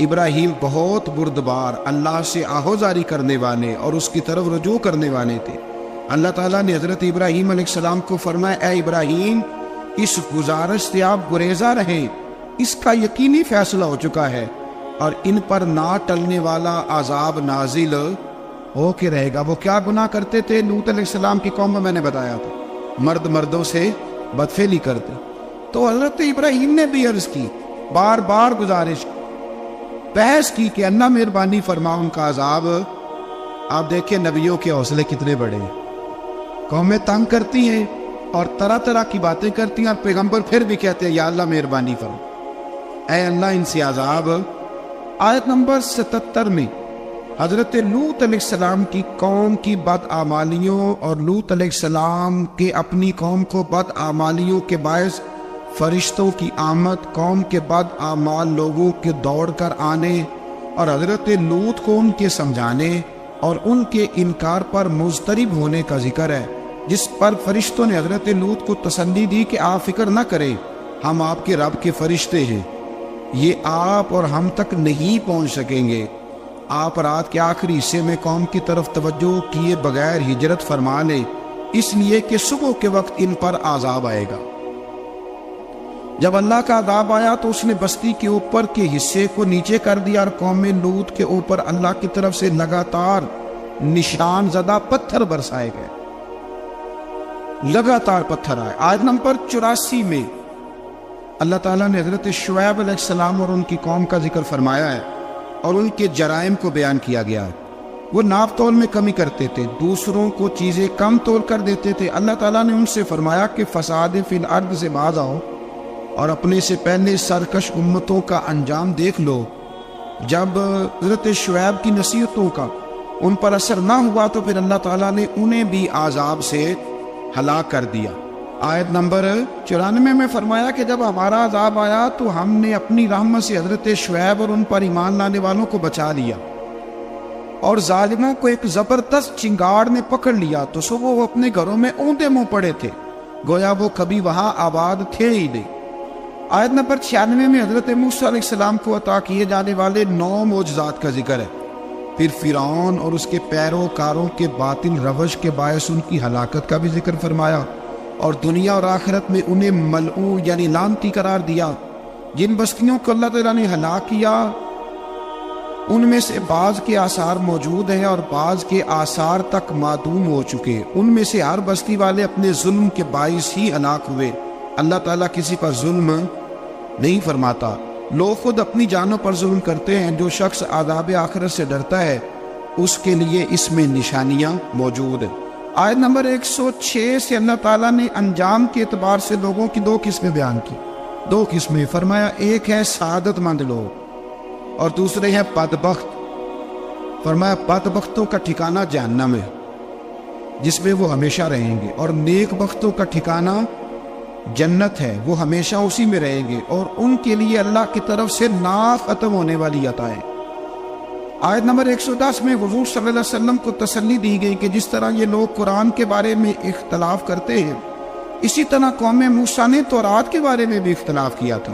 ابراہیم بہت بردبار، اللہ سے آہوزاری کرنے والے اور اس کی طرف رجوع کرنے والے تھے۔ اللہ تعالیٰ نے حضرت ابراہیم علیہ السلام کو فرمایا، اے ابراہیم اس گزارش سے آپ گریزہ رہیں، اس کا یقینی فیصلہ ہو چکا ہے اور ان پر نہ ٹلنے والا عذاب نازل ہو کے رہے گا۔ وہ کیا گناہ کرتے تھے؟ لوط علیہ السلام کی قوم میں میں نے بتایا تھا، مرد مردوں سے بدفعلی کرتے۔ تو حضرت ابراہیم نے بھی عرض کی، بار بار گزارش بحث کی کہ اللہ مہربانی فرما ان کا عذاب۔ آپ دیکھیں نبیوں کے حوصلے کتنے بڑے ہیں، قومیں تنگ کرتی ہیں اور طرح طرح کی باتیں کرتی ہیں، اور پیغمبر پھر بھی کہتے ہیں یا اللہ مہربانی فرما، اے اللہ ان سے عذاب۔ آیت نمبر 77 میں حضرت لوط علیہ السلام کی قوم کی بدعمالیوں اور لوط علیہ السلام کے اپنی قوم کو بدعمالیوں کے باعث فرشتوں کی آمد، قوم کے بدعمال لوگوں کے دوڑ کر آنے اور حضرت لوط کو ان کے سمجھانے اور ان کے انکار پر مضطرب ہونے کا ذکر ہے، جس پر فرشتوں نے حضرت لوط کو تسلی دی کہ آپ فکر نہ کریں، ہم آپ کے رب کے فرشتے ہیں، یہ آپ اور ہم تک نہیں پہنچ سکیں گے۔ آپ رات کے آخری حصے میں قوم کی طرف توجہ کیے بغیر ہجرت فرما لیں، اس لیے کہ صبح کے وقت ان پر عذاب آئے گا۔ جب اللہ کا عذاب آیا تو اس نے بستی کے اوپر کے حصے کو نیچے کر دیا اور قوم لوط کے اوپر اللہ کی طرف سے لگاتار نشان زدہ پتھر برسائے گئے، لگاتار پتھر آئے۔ آیت نمبر 84 میں اللہ تعالیٰ نے حضرت شعیب علیہ السلام اور ان کی قوم کا ذکر فرمایا ہے اور ان کے جرائم کو بیان کیا گیا ہے۔ وہ ناپ تول میں کمی کرتے تھے، دوسروں کو چیزیں کم تول کر دیتے تھے۔ اللہ تعالیٰ نے ان سے فرمایا کہ فساد فی الارض سے باز آؤ اور اپنے سے پہلے سرکش امتوں کا انجام دیکھ لو۔ جب حضرت شعیب کی نصیحتوں کا ان پر اثر نہ ہوا تو پھر اللہ تعالیٰ نے انہیں بھی عذاب سے ہلاک کر دیا۔ آیت نمبر 94 میں فرمایا کہ جب ہمارا عذاب آیا تو ہم نے اپنی رحمت سے حضرت شعیب اور ان پر ایمان لانے والوں کو بچا لیا، اور ظالموں کو ایک زبردست چنگاڑ نے پکڑ لیا تو صبح وہ اپنے گھروں میں اوندا منہ پڑے تھے، گویا وہ کبھی وہاں آباد تھے ہی نہیں۔ آیت نمبر 96 میں حضرت موسیٰ علیہ السلام کو عطا کیے جانے والے 9 معجزات کا ذکر ہے۔ پھر فرعون اور اس کے پیروکاروں کے باطل روش کے باعث ان کی ہلاکت کا بھی ذکر فرمایا، اور دنیا اور آخرت میں انہیں ملعون یعنی لعنتی قرار دیا۔ جن بستیوں کو اللہ تعالیٰ نے ہلاک کیا ان میں سے بعض کے آثار موجود ہیں اور بعض کے آثار تک معدوم ہو چکے۔ ان میں سے ہر بستی والے اپنے ظلم کے باعث ہی ہلاک ہوئے۔ اللہ تعالیٰ کسی پر ظلم نہیں فرماتا، لوگ خود اپنی جانوں پر ظلم کرتے ہیں۔ جو شخص عذاب آخرت سے ڈرتا ہے اس کے لیے اس میں نشانیاں موجود ہیں۔ آیت نمبر 106 سے اللہ تعالیٰ نے انجام کے اعتبار سے لوگوں کی 2 قسمیں بیان کی۔ 2 قسمیں فرمایا، ایک ہے سعادت مند لوگ اور دوسرے ہیں بدبخت۔ فرمایا بدبختوں کا ٹھکانہ جہنم ہے جس میں وہ ہمیشہ رہیں گے، اور نیک بختوں کا ٹھکانہ جنت ہے، وہ ہمیشہ اسی میں رہیں گے، اور ان کے لیے اللہ کی طرف سے نا ختم ہونے والی عطائیں۔ آیت نمبر 110 میں حضور صلی اللہ علیہ وسلم کو تسلی دی گئی کہ جس طرح یہ لوگ قرآن کے بارے میں اختلاف کرتے ہیں، اسی طرح قوم موسیٰ نے تورات کے بارے میں بھی اختلاف کیا تھا،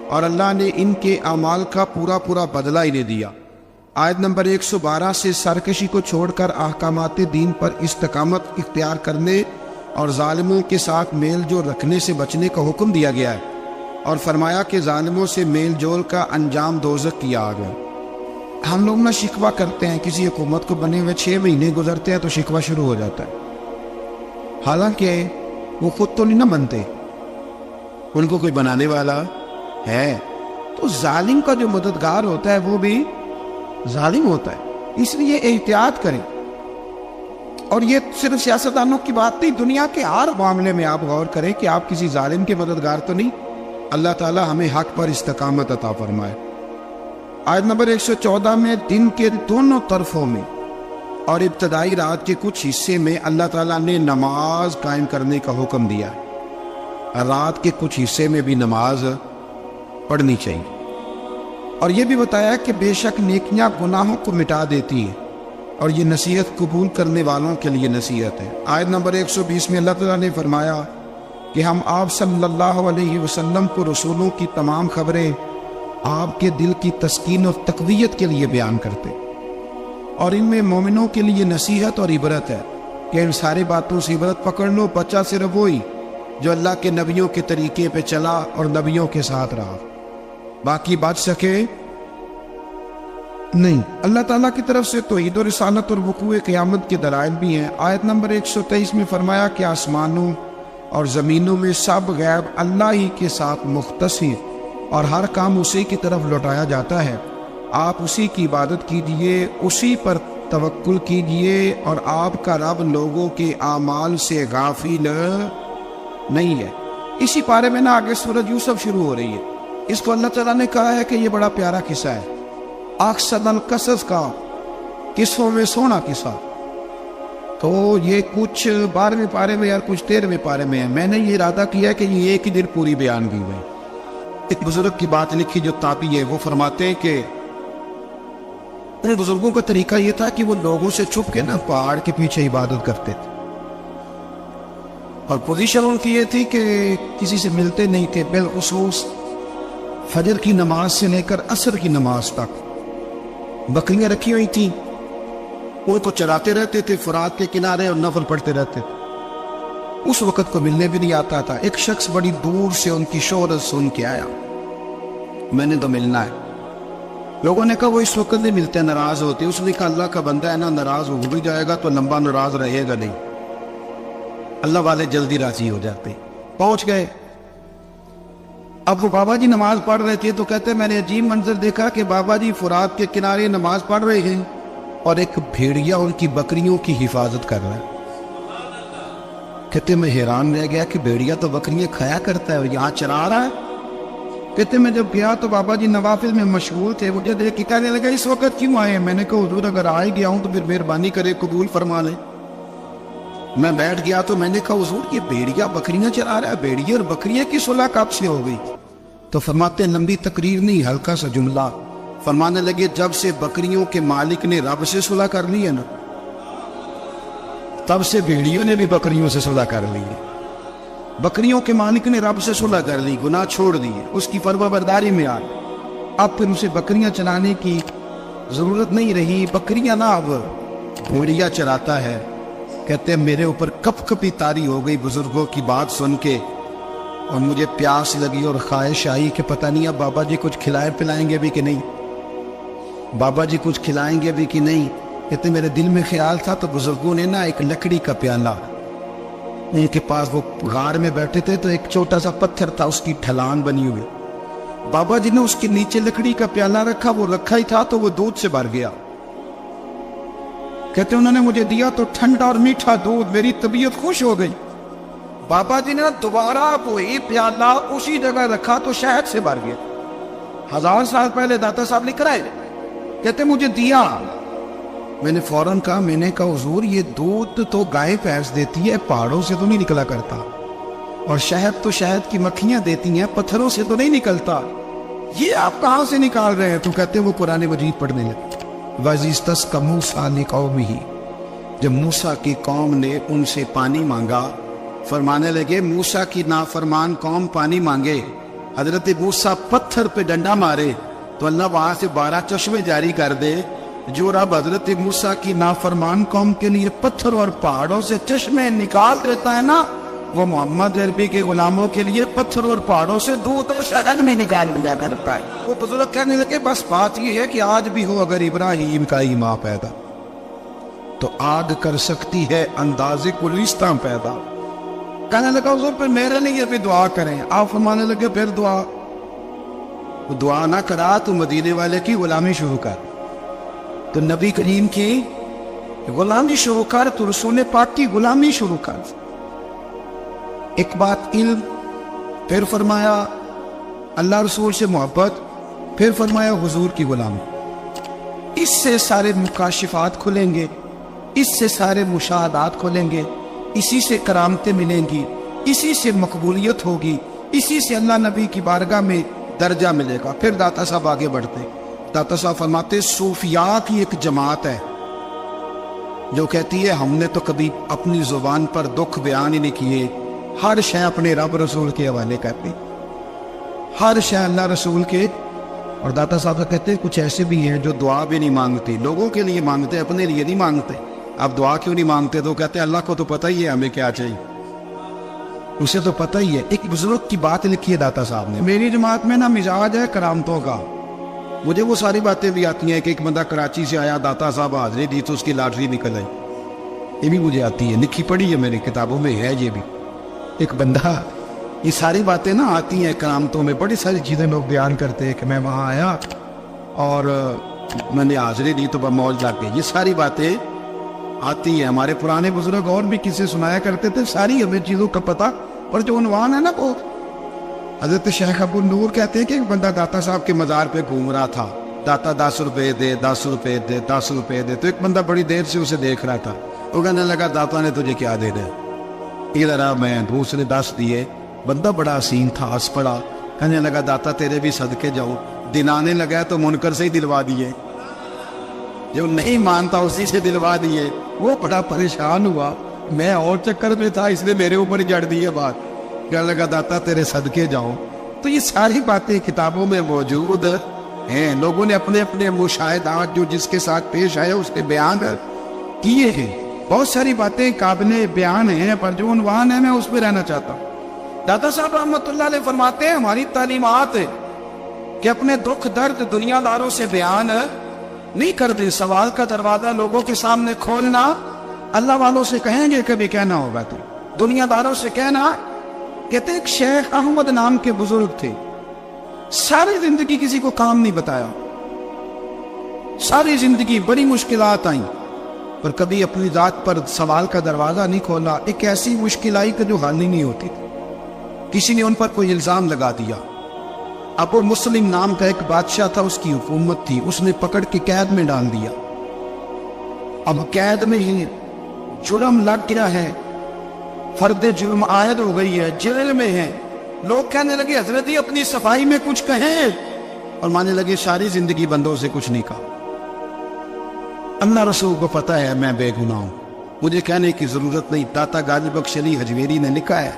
اور اللہ نے ان کے اعمال کا پورا بدلہ انہیں دیا۔ آیت نمبر 112 سے سرکشی کو چھوڑ کر احکامات دین پر استقامت اختیار کرنے اور ظالموں کے ساتھ میل جول رکھنے سے بچنے کا حکم دیا گیا ہے، اور فرمایا کہ ظالموں سے میل جول کا انجام دوزخ کی آگ ہے۔ ہم لوگ نہ شکوہ کرتے ہیں، کسی حکومت کو بنے ہوئے 6 مہینے گزرتے ہیں تو شکوہ شروع ہو جاتا ہے، حالانکہ وہ خود تو نہیں نہ بنتے، ان کو کوئی بنانے والا ہے۔ تو ظالم کا جو مددگار ہوتا ہے وہ بھی ظالم ہوتا ہے، اس لیے احتیاط کریں۔ اور یہ صرف سیاستدانوں کی بات نہیں، دنیا کے ہر معاملے میں آپ غور کریں کہ آپ کسی ظالم کے مددگار تو نہیں۔ اللہ تعالی ہمیں حق پر استقامت عطا فرمائے۔ آیت نمبر 114 میں دن کے دونوں طرفوں میں اور ابتدائی رات کے کچھ حصے میں اللہ تعالیٰ نے نماز قائم کرنے کا حکم دیا ہے۔ رات کے کچھ حصے میں بھی نماز پڑھنی چاہیے، اور یہ بھی بتایا کہ بے شک نیکیاں گناہوں کو مٹا دیتی ہیں، اور یہ نصیحت قبول کرنے والوں کے لیے نصیحت ہے۔ آیت نمبر 120 میں اللہ تعالیٰ نے فرمایا کہ ہم آپ صلی اللہ علیہ وسلم کو رسولوں کی تمام خبریں آپ کے دل کی تسکین اور تقویت کے لیے بیان کرتے، اور ان میں مومنوں کے لیے نصیحت اور عبرت ہے کہ ان ساری باتوں سے عبرت پکڑ لو۔ بچہ صرف وہی جو اللہ کے نبیوں کے طریقے پہ چلا اور نبیوں کے ساتھ رہا، باقی بچ سکے نہیں۔ اللہ تعالیٰ کی طرف سے توحید و رسالت اور وقوع قیامت کے دلائل بھی ہیں۔ آیت نمبر 123 میں فرمایا کہ آسمانوں اور زمینوں میں سب غیب اللہ ہی کے ساتھ مختص ہیں اور ہر کام اسی کی طرف لوٹایا جاتا ہے۔ آپ اسی کی عبادت کیجئے، اسی پر توکل کیجئے، اور آپ کا رب لوگوں کے اعمال سے غافل نہیں ہے۔ اسی پارے میں آگے سورۃ یوسف شروع ہو رہی ہے۔ اس کو اللہ تعالیٰ نے کہا ہے کہ یہ بڑا پیارا قصہ ہے، احسن القصص کا، قصوں میں سونا قصہ۔ تو یہ کچھ 12ویں پارے میں یا کچھ 13ویں پارے میں ہے۔ میں نے یہ ارادہ کیا ہے کہ یہ ایک ہی دن پوری بیان کی ہوئی۔ ایک بزرگ کی بات لکھی جو تابعی ہے، وہ فرماتے ہیں کہ ان بزرگوں کا طریقہ یہ تھا کہ وہ لوگوں سے چھپ کے نا پہاڑ کے پیچھے عبادت کرتے تھے، اور پوزیشن ان کی یہ تھی کہ کسی سے ملتے نہیں تھے، بالخصوص فجر کی نماز سے لے کر عصر کی نماز تک بکریاں رکھی ہوئی تھیں، ان کو چراتے رہتے تھے فرات کے کنارے اور نفل پڑھتے رہتے تھے۔ اس وقت کو ملنے بھی نہیں آتا تھا۔ ایک شخص بڑی دور سے ان کی شہرت سن کے آیا، میں نے تو ملنا ہے۔ لوگوں نے کہا وہ اس وقت نہیں ملتے، ناراض ہوتے۔ اس نے کہا اللہ کا بندہ ہے نا، ناراض ہو بھی جائے گا تو لمبا ناراض رہے گا نہیں، اللہ والے جلدی راضی ہو جاتے۔ پہنچ گئے۔ اب وہ بابا جی نماز پڑھ رہے تھے تو کہتے میں نے عجیب منظر دیکھا کہ بابا جی فرات کے کنارے نماز پڑھ رہے ہیں اور ایک بھیڑیا ان کی بکریوں کی حفاظت کر رہا ہے۔ کہتے میں حیران رہ گیا کہ بھیڑیا تو بکریاں کھایا کرتا ہے اور یہاں چرا رہا ہے۔ کہتے میں جب گیا تو بابا جی نوافل میں مشغول تھے، مجھے دیکھ کے کہنے لگا اس وقت کیوں آئے ہیں؟ میں نے کہا حضور اگر آ ہی گیا ہوں تو پھر مہربانی کرے قبول فرما لیں۔ میں بیٹھ گیا تو میں نے کہا حضور یہ بھیڑیا بکریاں چرا رہا ہے، بھیڑیا اور بکریاں کی صلح کب سے ہو گئی؟ تو فرماتے ہیں لمبی تقریر نہیں، ہلکا سا جملہ۔ فرمانے لگے جب سے بکریوں کے مالک نے رب سے صلح کر لی ہے نا، تب سے بھیڑیوں نے بھی بکریوں سے صلح کر لی ہے۔ بکریوں کے مالک نے رب سے صلح کر لی، گناہ چھوڑ دیے، اس کی فرما برداری میں آ گئے۔ اب پھر اسے بکریاں چلانے کی ضرورت نہیں رہی، بکریاں نہ اب بھیڑیا چراتا ہے۔ کہتے ہیں میرے اوپر کپ کپی طاری ہو گئی بزرگوں کی بات سن کے، اور مجھے پیاس لگی اور خواہش آئی کہ پتہ نہیں اب بابا جی کچھ کھلائے پلائیں گے بھی کہ نہیں، بابا جی کچھ کھلائیں گے بھی کہ نہیں۔ کہتے میرے دل میں خیال تھا تو بزرگوں نے نا ایک لکڑی کا پیالہ، ان کے پاس وہ غار میں بیٹھے تھے تو ایک چھوٹا سا پتھر تھا، اس کی ڈھلان بنی ہوئی، بابا جی نے اس کے نیچے لکڑی کا پیالہ رکھا، وہ رکھا ہی تھا تو وہ دودھ سے بھر گیا۔ کہتے انہوں نے مجھے دیا تو ٹھنڈا اور میٹھا دودھ، میری طبیعت خوش ہو گئی۔ بابا جی نے دوبارہ وہی پیالہ اسی جگہ رکھا تو شہد سے بھر گیا۔ 1000 سال پہلے داتا صاحب لکھ رہے، کہتے مجھے دیا۔ میں نے فوراً کہا، میں نے کہا حضور یہ دودھ تو گائے بھینس دیتی ہے، پہاڑوں سے تو نہیں نکلا کرتا، اور شہد تو شہد کی مکھیاں دیتی ہیں، پتھروں سے تو نہیں نکلتا، یہ آپ کہاں سے نکال رہے ہیں؟ تو کہتے وہ قرآن مجید پڑھنے لگے۔ وَإِذِ اسْتَسْقَىٰ مُوسَىٰ لِقَوْمِهِ، جب موسیٰ کی قوم نے ان سے پانی مانگا، فرمانے لگے موسیٰ کی نافرمان قوم پانی مانگے، حضرت موسیٰ پتھر پہ ڈنڈا مارے تو اللہ وہاں سے 12 چشمے جاری کر دے۔ جو رب حضرت موسیٰ کی نافرمان قوم کے لیے پتھر اور پہاڑوں سے چشمے نکال دیتا ہے نا، وہ محمد عربی کے غلاموں کے لیے پتھر اور پہاڑوں سے دودھ اور شہد میں نکال دیا کرتا ہے۔ وہ بزرگ کہنے لگے بس بات یہ ہے کہ آج بھی ہو اگر ابراہیم کا ہی ماں پیدا تو آگ کر سکتی ہے انداز گلستاں پیدا۔ کہنے لگا حضور پھر میرے لیے بھی دعا کریں۔ آپ فرمانے لگے پھر دعا نہ کرا تو مدینے والے کی غلامی شروع کر، تو نبی کریم کی غلامی شروع کر، تو رسول پاک کی غلامی شروع کر۔ ایک بات علم، پھر فرمایا اللہ رسول سے محبت، پھر فرمایا حضور کی غلامی۔ اس سے سارے مکاشفات کھلیں گے، اس سے سارے مشاہدات کھلیں گے، اسی سے کرامتیں ملیں گی، اسی سے مقبولیت ہوگی، اسی سے اللہ نبی کی بارگاہ میں درجہ ملے گا۔ پھر داتا صاحب آگے بڑھتے، داتا صاحب فرماتے صوفیاء کی ایک جماعت ہے جو کہتی ہے ہم نے تو کبھی اپنی زبان پر دکھ بیان ہی نہیں کیے، ہر شے اپنے رب رسول کے حوالے کرتے، ہر شے اللہ رسول کے اور داتا صاحب کہتے ہیں کچھ ایسے بھی ہیں جو دعا بھی نہیں مانگتے، لوگوں کے لیے مانگتے، اپنے لیے نہیں مانگتے. اب دعا کیوں نہیں مانگتے؟ تو کہتے ہیں اللہ کو تو پتہ ہی ہے ہمیں کیا چاہیے، اسے تو پتہ ہی ہے. ایک بزرگ کی بات لکھی ہے داتا صاحب نے، میری جماعت میں نا مزاج ہے کرامتوں کا. مجھے وہ ساری باتیں بھی آتی ہیں کہ ایک بندہ کراچی سے آیا، داتا صاحب حاضری دی تو اس کی لاٹری نکل آئی. یہ بھی مجھے آتی ہے، لکھی پڑھی ہے میری کتابوں میں ہے یہ بھی. ایک بندہ، یہ ساری باتیں نا آتی ہیں کرامتوں میں، بڑی ساری چیزیں لوگ بیان کرتے ہیں کہ میں وہاں آیا اور میں نے حاضری دی تو موج لگ گئی. یہ ساری باتیں آتی ہیں. ہمارے پرانے بزرگ اور بھی کسے سنایا کرتے تھے، ساری ہمیں چیزوں کا پتہ. اور جو عنوان ہے نا وہ حضرت شیخ ابو نور کہتے ہیں کہ ایک بندہ داتا صاحب کے مزار پہ گھوم رہا تھا. داتا 10 روپے دے، 10 روپے دے، 10 روپے دے. تو ایک بندہ بڑی دیر سے اسے دیکھ رہا تھا. وہ کہنے لگا داتا نے تجھے کیا دے دے؟ ادھر آ. میں دوسرے 10 دیے. بندہ بڑا حسین تھا، ہنس پڑا. کہنے لگا داتا تیرے بھی صدقے جاؤں. دلانے لگا تو منکر سے ہی دلوا دیے، جو نہیں مانتا اسی سے دلوا دیے. وہ بڑا پریشان ہوا، میں اور چکر میں تھا، اس نے میرے اوپر جڑ دی ہے بات. کہنے لگا داتا تیرے صدقے جاؤں. تو یہ ساری باتیں کتابوں میں موجود ہیں. لوگوں نے اپنے اپنے مشاہدات جو جس کے ساتھ پیش آئے اس کے بیان کیے ہیں. بہت ساری باتیں قابل بیان ہیں، پر جو عنوان ہے میں اس پہ رہنا چاہتا ہوں. داتا صاحب رحمۃ اللہ علیہ فرماتے ہیں ہماری تعلیمات کہ اپنے دکھ درد دنیا داروں سے بیان نہیں کرتے. سوال کا دروازہ لوگوں کے سامنے کھولنا اللہ والوں سے کہیں گے کبھی کہنا ہوگا تو دنیا داروں سے کہنا. کہتے ایک شیخ احمد نام کے بزرگ تھے، ساری زندگی کسی کو کام نہیں بتایا، ساری زندگی بڑی مشکلات آئیں، پر کبھی اپنی ذات پر سوال کا دروازہ نہیں کھولا. ایک ایسی مشکل آئی کہ جو حل ہی نہیں ہوتی تھی. کسی نے ان پر کوئی الزام لگا دیا. ابو مسلم نام کا ایک بادشاہ تھا، اس کی حکومت تھی، اس نے پکڑ کے قید میں ڈال دیا. اب قید میں ہی جرم لگ گیا ہے، فرد جرم عائد ہو گئی ہے، جیل میں ہے. لوگ کہنے لگے حضرت جی اپنی صفائی میں کچھ کہیں، اور مانے لگے ساری زندگی بندوں سے کچھ نہیں کہا. اللہ رسول کو پتہ ہے میں بے گناہ ہوں، مجھے کہنے کی ضرورت نہیں. داتا غازی بخش علی حجویری نے لکھا ہے،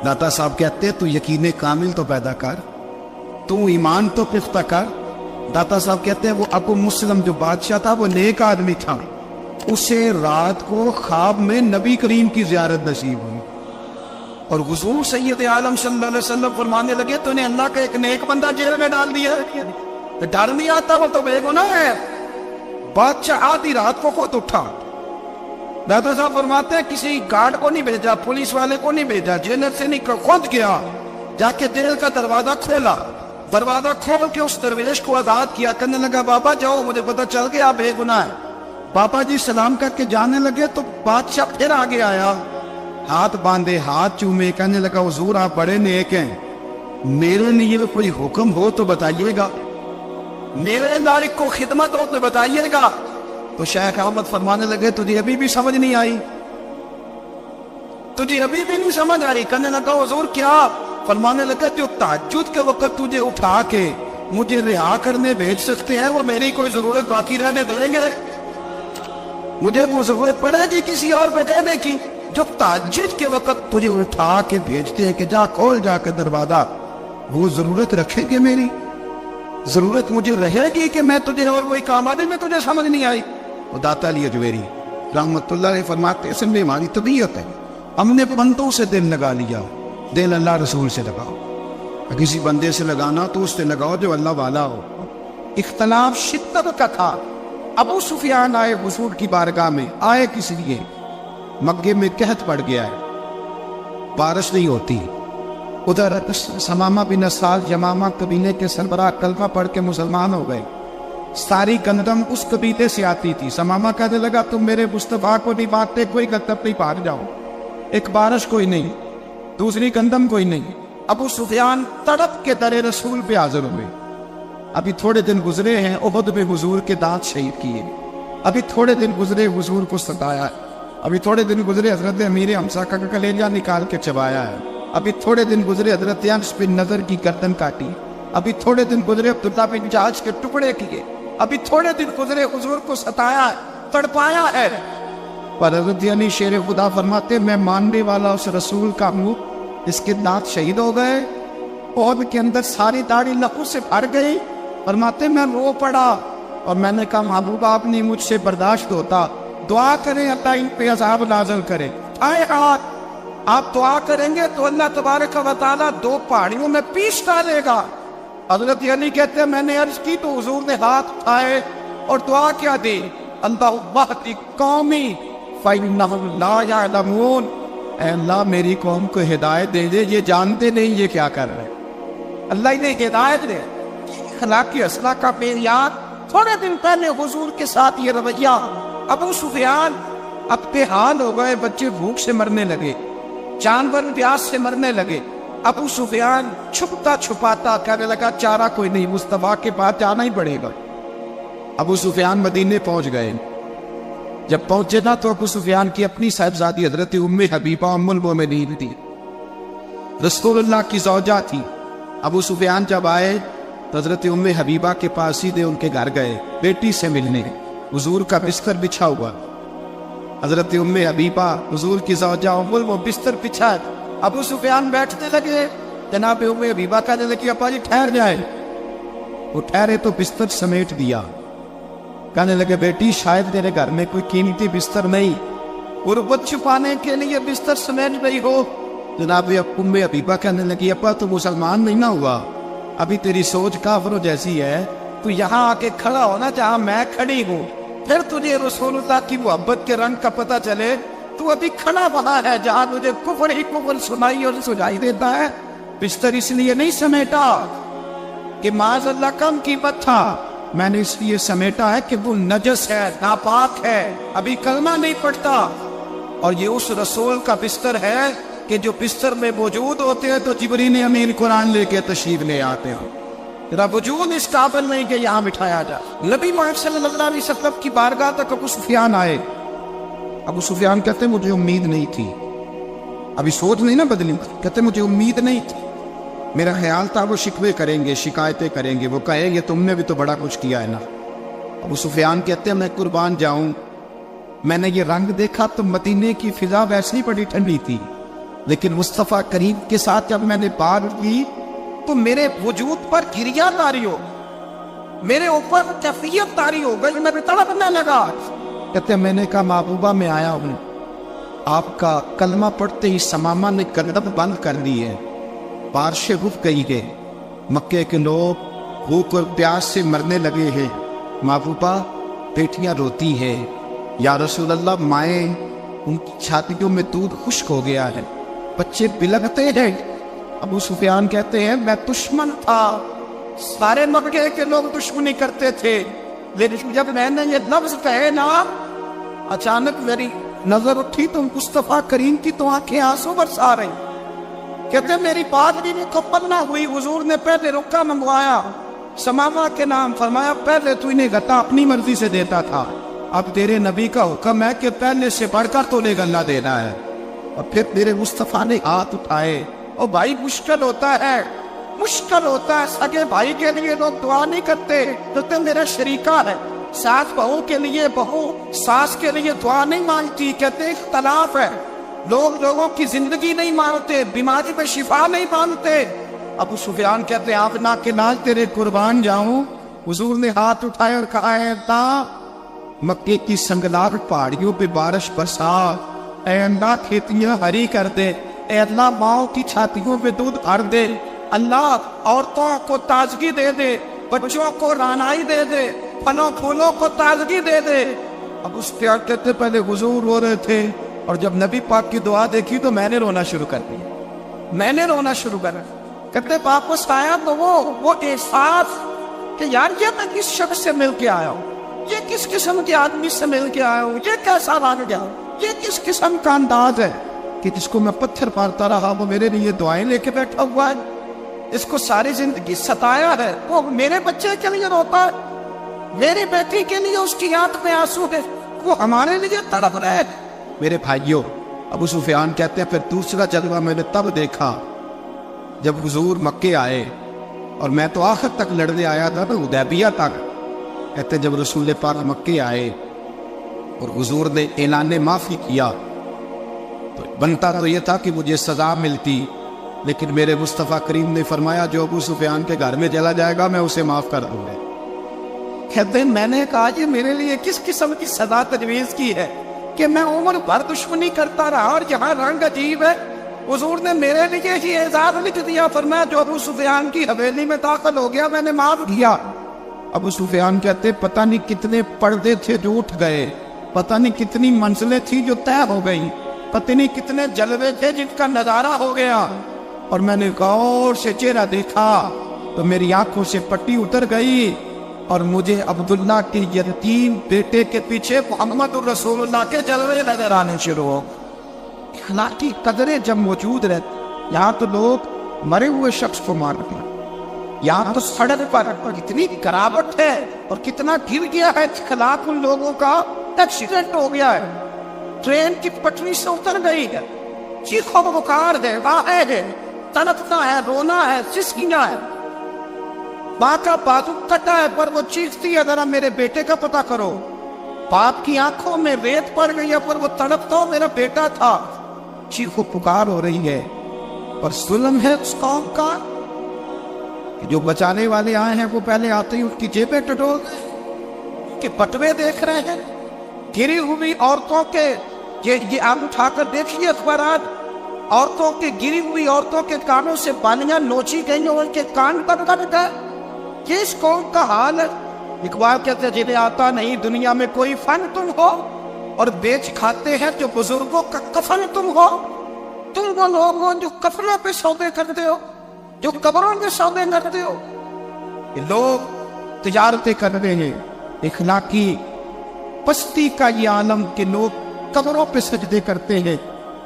داتا صاحب کہتے تو یقین کامل تو پیدا کر، تو ایمان تو پختہ کر. داتا صاحب کہتے ہیں وہ ابو مسلم جو بادشاہ تھا وہ نیک آدمی تھا، اسے رات کو خواب میں نبی کریم کی زیارت نصیب ہوئی، اور حضور سید عالم صلی اللہ علیہ وسلم فرمانے لگے تو نے اللہ کا ایک نیک بندہ جیل میں ڈال دیا ہے. ڈر نہیں آتا، وہ تو بے گناہ ہے. بادشاہ آدھی رات کو خود اٹھا. داتا صاحب فرماتے ہیں کسی گارڈ کو نہیں بھیجا، پولیس والے کو نہیں بھیجا، جیلر سے نہیں، خود گیا، جا کے جیل کا دروازہ کھولا. دروازہ کھول کے اس درویش کو آزاد کیا. کہنے لگا بابا جاؤ، مجھے پتہ چل گیا بے گناہ ہے. بابا جی سلام کر کے جانے لگے تو بادشاہ پھر آگے آیا، ہاتھ باندھے، ہاتھ چومے. کہنے لگا حضور آپ بڑے نیک ہیں، میرے لیے کوئی حکم ہو تو بتائیے گا، میرے لائق کو خدمت ہو تو بتائیے گا. تو شیخ احمد فرمانے لگے تجھے ابھی بھی سمجھ نہیں آئی، تجھے ابھی بھی نہیں سمجھ آ رہی. کہنے لگا حضور کیا؟ فرمانے لگا جو تہجد کے وقت تجھے اٹھا کے مجھے رہا کرنے بھیج سکتے ہیں وہ میری کوئی ضرورت باقی رہنے دیں گے؟ مجھے وہ ضرورت پڑے گی کسی اور پہ دینے کی؟ جو تہجد کے وقت تجھے اٹھا کے بھیجتے ہیں کہ جا کھول جا کے دروازہ، وہ ضرورت رکھیں گے؟ میری ضرورت مجھے رہے گی کہ میں تجھے اور وہی کام آنے میں تجھے سمجھ نہیں آئی؟ وہ داتا علی حجویری رحمت اللہ علیہ فرماتے ہیں میں ہماری طبیعت ہے، ہم نے بندوں سے دل لگا لیا، دل اللہ رسول سے لگاؤ. کسی بندے سے لگانا تو اس سے لگاؤ جو اللہ والا ہو. اختلاف شدت کا تھا. ابو سفیان آئے حضور کی بارگاہ میں. آئے کس لیے؟ مکے میں قحط پڑ گیا ہے، بارش نہیں ہوتی. ادھر سمامہ بن اسال یمامہ قبیلے کے سربراہ کلمہ پڑھ کے مسلمان ہو گئے. ساری گندم اس قبیلے سے آتی تھی. سمامہ کہنے لگا تم میرے مصطفیٰ کو نہیں بانٹتے، کوئی گندم نہیں پار جاؤ. ایک بارش کوئی نہیں، دوسری گندم کوئی نہیں. ابو سفیان تڑپ کے در رسول پہ حاضر ہوئے. ابھی تھوڑے دن گزرے ہیں احد میں حضور کے دانت شہید کیے، ابھی تھوڑے دن گزرے حضور کو ستایا، ابھی تھوڑے دن گزرے حضرت امیر حمزہ کا کلیجہ نکال کے چبایا ہے، ابھی تھوڑے دن گزرے حضرت انس بن نضر کی گردن کاٹی، ابھی تھوڑے دن گزرے عبداللہ بن جحش کے ٹکڑے کیے، ابھی تھوڑے دن گزرے حضور کو ستایا تڑپایا ہے. پر حضرت علی شیر خدا فرماتے میں ماننے والا اس رسول کا ہوں، اس کے دانت شہید ہو گئے، عہد کے اندر ساری داڑھی لہو سے بھر گئی، فرماتے میں رو پڑا اور میں نے کہا محبوبہ آپ نہیں مجھ سے برداشت ہوتا، دعا کریں اللہ ان پہ عذاب نازل کرے۔ آئے ہاتھ آپ دعا کریں گے تو اللہ تبارک و تعالیٰ 2 پہاڑیوں میں پیس ڈالے گا۔ حضرت علی کہتے ہیں میں نے عرض کی تو حضور نے ہاتھ اٹھائے اور دعا کیا دی، اللہم اہد قومی فإنہم لا یعلمون، اے اللہ میری قوم کو ہدایت دے دے، یہ جانتے نہیں یہ کیا کر رہے ہیں۔ اللہ انہیں ہدایت دے۔ اخلاقی اصلاح کا معیار، تھوڑے دن پہلے حضور کے ساتھ یہ رویہ، ابو سفیان اب بے حال ہو گئے، بچے بھوک سے مرنے لگے، جانور پیاس سے مرنے لگے۔ ابو سفیان چھپتا چھپاتا کہنے لگا چارہ کوئی نہیں، مصطفیٰ کے پاس جانا ہی پڑے گا۔ ابو سفیان مدینے پہنچ گئے۔ جب پہنچے نا تو ابو سفیان کی اپنی صاحبزادی حضرت ام حبیبہ ام المومنین تھی، رسول اللہ کی زوجہ تھی۔ ابو سفیان جب آئے تو حضرت ام حبیبہ کے پاس سیدھے ان کے گھر گئے بیٹی سے ملنے۔ حضور کا بستر بچھا ہوا، حضرت ام حبیبہ حضور کی زوجہ وہ بستر بچھا، ابو سفیان بیٹھنے لگے، جناب ام حبیبہ کہنے لگی ابا جی ٹھہر جائے، وہ ٹھہرے تو بستر سمیٹ دیا۔ کہنے لگے بیٹی شاید میرے گھر میں کوئی قیمتی بستر نہیں، غربت چھپانے کے لیے بستر سمیٹ رہی ہو۔ جناب ام حبیبہ کہنے لگی ابا تو مسلمان نہیں نہ ہوا، ابھی تیری سوچ کافروں جیسی ہے، تو یہاں آ کے کھڑا ہونا جہاں میں کھڑی ہوں، پھر تجھے رسول اللہ کی محبت کے رنگ کا پتہ چلے۔ تو ابھی کھڑا وہاں ہے جہاں تجھے کفر ہی کفر سنائی اور سجائی دیتا ہے۔ بستر اس لیے نہیں سمیٹا کہ معاذ اللہ کم قیمت تھا، میں نے اس لیے سمیٹا ہے کہ وہ نجس ہے، ناپاک ہے، ابھی کلمہ نہیں پڑھتا۔ اور یہ اس رسول کا بستر ہے کہ جو بستر میں موجود ہوتے ہیں تو جبرائیل امین قرآن لے کے تشریف لے آتے ہیں، ذرا وجود اس قابل نہیں کہ یہاں بٹھایا جائے۔ نبی محمد صلی اللہ علیہ وسلم کی بارگاہ تک ابو سفیان آئے۔ ابو سفیان کہتے ہیں مجھے امید نہیں تھی، ابھی سوچ نہیں نہ بدلی، کہتے مجھے امید نہیں تھی، میرا خیال تھا وہ شکوے کریں گے، شکایتیں کریں گے، وہ کہیں گے تم نے بھی تو بڑا کچھ کیا ہے نا۔ ابو سفیان کہتے ہیں میں قربان جاؤں، میں نے یہ رنگ دیکھا تو مدینے کی فضا ویسے ہی بڑی ٹھنڈی تھی، لیکن مصطفیٰ کریم کے ساتھ جب میں نے بات کی تو میرے وجود پر گریہ طاری ہو، میرے اوپر کیفیت طاری ہو گئی، میں تڑپنے لگا۔ کہتے ہیں میں نے کہا محبوبہ میں آیا ہوں، آپ کا کلمہ پڑھتے ہی سمامہ نے گردن بند کر دی ہے، بارشیں رک گئی ہے، مکے کے لوگ بھوک اور پیاس سے مرنے لگے ہیں، محبوبہ بیٹیاں روتی ہیں، یا رسول اللہ مائیں ان کی چھاتیوں میں دودھ خشک ہو گیا ہے، بچے بلغتے ہیں۔ ابو سفیان کہتے ہیں میں دشمن تھا، سارے مکے کے لوگ دشمنی کرتے تھے، لیکن جب میں نے یہ لفظ کہے نا اچانک میری نظر اٹھی تو مصطفیٰ کریم کی تو آنکھیں آنسو برسا رہی۔ کہتے ہیں میری بات بھی مکمل نہ ہوئی، حضور نے پہلے رکا منگوایا سمامہ کے نام، فرمایا پہلے تو انہیں غطا اپنی مرضی سے دیتا تھا، اب تیرے نبی کا حکم ہے کہ پہلے سے بڑھ کر تو غلہ دینا ہے۔ اور پھر میرے مصطفیٰ نے ہاتھ اٹھائے۔ اور بھائی مشکل ہوتا ہے، مشکل ہوتا ہے، سگے بھائی کے لیے لوگ دعا نہیں کرتے، تو میرا شریکہ ہے، ساس بہو کے لیے بہو ساس کے لیے دعا نہیں مانگتی، کہتے اختلاف ہے، لوگ لوگوں کی زندگی نہیں مانتے، بیماری میں شفا نہیں مانتے۔ ابو سفیان کہتے ہیں آپ نا کے ناز تیرے قربان جاؤں۔ حضور نے ہاتھ اٹھائے اور کہا ہے اللہ مکے کی سنگلاٹ پہاڑیوں پہ بارش برسا، اے اللہ کھیتیاں ہری کر دے، اے اللہ ماؤں کی چھاتیوں پہ دودھ بھر دے، اللہ عورتوں کو تازگی دے دے، بچوں کو رانائی دے دے، پھلوں پھولوں کو تازگی دے دے۔ اب اس پیار کہتے پہلے حضور رو رہے تھے، اور جب نبی پاک کی دعا دیکھی تو میں نے رونا شروع کر دیا، میں نے رونا شروع کر دیا۔ کہتے واپس آیا تو وہ احساس کہ یار یہ میں کس شخص سے مل کے آیا ہوں، یہ کس قسم کے آدمی سے مل کے آیا ہوں، یہ کیسا لگ گیا، یہ کس قسم کا انداز ہے کہ جس کو میں پتھر مارتا رہا وہ میرے لیے دعائیں لے کے بیٹھا ہوا ہے، اس کو ساری زندگی ستایا ہے، وہ میرے بچے کے لیے روتا ہے، میری بیٹی کے لیے اس کی آنکھ میں آنسو ہے، وہ ہمارے لیے تڑپ رہے ہیں۔ میرے بھائیوں، ابو سفیان کہتے ہیں پھر دوسرا جلوہ میں نے تب دیکھا جب حضور مکے آئے، اور میں تو آخر تک لڑنے آیا تھا نا حدیبیہ تک۔ کہتے ہیں جب رسول پاک مکے آئے اور حضور نے اعلان معافی کیا تو بنتا تو یہ تھا کہ مجھے سزا ملتی، لیکن میرے مصطفیٰ کریم نے فرمایا جو ابو سفیان کے گھر میں چلا جائے گا میں اسے معاف کر دوں گا۔ کہتے ہیں میں نے کہا یہ میرے لیے کس قسم کی سزا تجویز کی ہے کہ میں عمر بھر دشمنی کرتا رہا اور یہاں رنگ عجیب ہے۔ حضور نے میرے لیے ہی اعزاز لکھ دیا، فرمایا جو ابو سفیان کی حویلی میں داخل ہو گیا میں نے معاف کیا۔ ابو سفیان کہتے پتہ نہیں کتنے پردے تھے جو اٹھ گئے، پتہ نہیں کتنی منزلیں تھی جو طے ہو گئی، پتہ نہیں کتنے جلوے تھے جن کا نظارہ ہو گیا، اور میں نے غور سے چہرہ دیکھا تو میری آنکھوں سے پٹی اتر گئی اور مجھے عبداللہ کے یتیم بیٹے کے پیچھے محمد الرسول اللہ کے جلوے نظر آنے شروع ہو۔ اخلاقی قدریں جب موجود رہتی، یہاں تو لوگ مرے ہوئے شخص کو مارتے ہیں، یہاں تو سڑک پر کتنی گراوٹ ہے اور کتنا گر گیا ہے اخلاق ان لوگوں کا، ایکسیڈنٹ ہو گیا ہے، ٹرین کی پٹری سے اتر گئی ہے، چیخو پکار ہے، واہے ہے، تڑپنا ہے، رونا ہے، سسکیاں ہے، ماں کا بازو کٹا ہے پر وہ چیختی ہے ذرا میرے بیٹے کا پتہ کرو، باپ کی آنکھوں میں ریت پڑ گئی ہے پر وہ تڑپتا میرا بیٹا تھا، چیخو پکار ہو رہی ہے۔ اور ظلم ہے اس قوم کا کہ جو بچانے والے آئے ہیں وہ پہلے آتے ہی ان کی جیبیں ٹٹول کہ بٹوے دیکھ رہے ہیں گری ہوئی عورتوں کے، یہ آپ اٹھا کر دیکھیے اخبارات، عورتوں کے گری ہوئی عورتوں کے کانوں سے بالیاں نوچی گئی اور ان کے کان پر کٹ گئے۔ یہ اس قوم کا حال ہے۔ اقبال کہتے ہیں جنہیں آتا نہیں دنیا میں کوئی فن تم ہو اور بیچ کھاتے ہیں جو بزرگوں کا کفن تم ہو۔ تم وہ لوگ ہو جو کفنوں پہ سودے کرتے ہو، جو قبروں پہ سودے کرتے ہو۔ یہ لوگ تجارتیں کر رہے ہیں، اخلاقی پستی کا یہ عالم کہ لوگ قبروں پہ سجدے کرتے ہیں،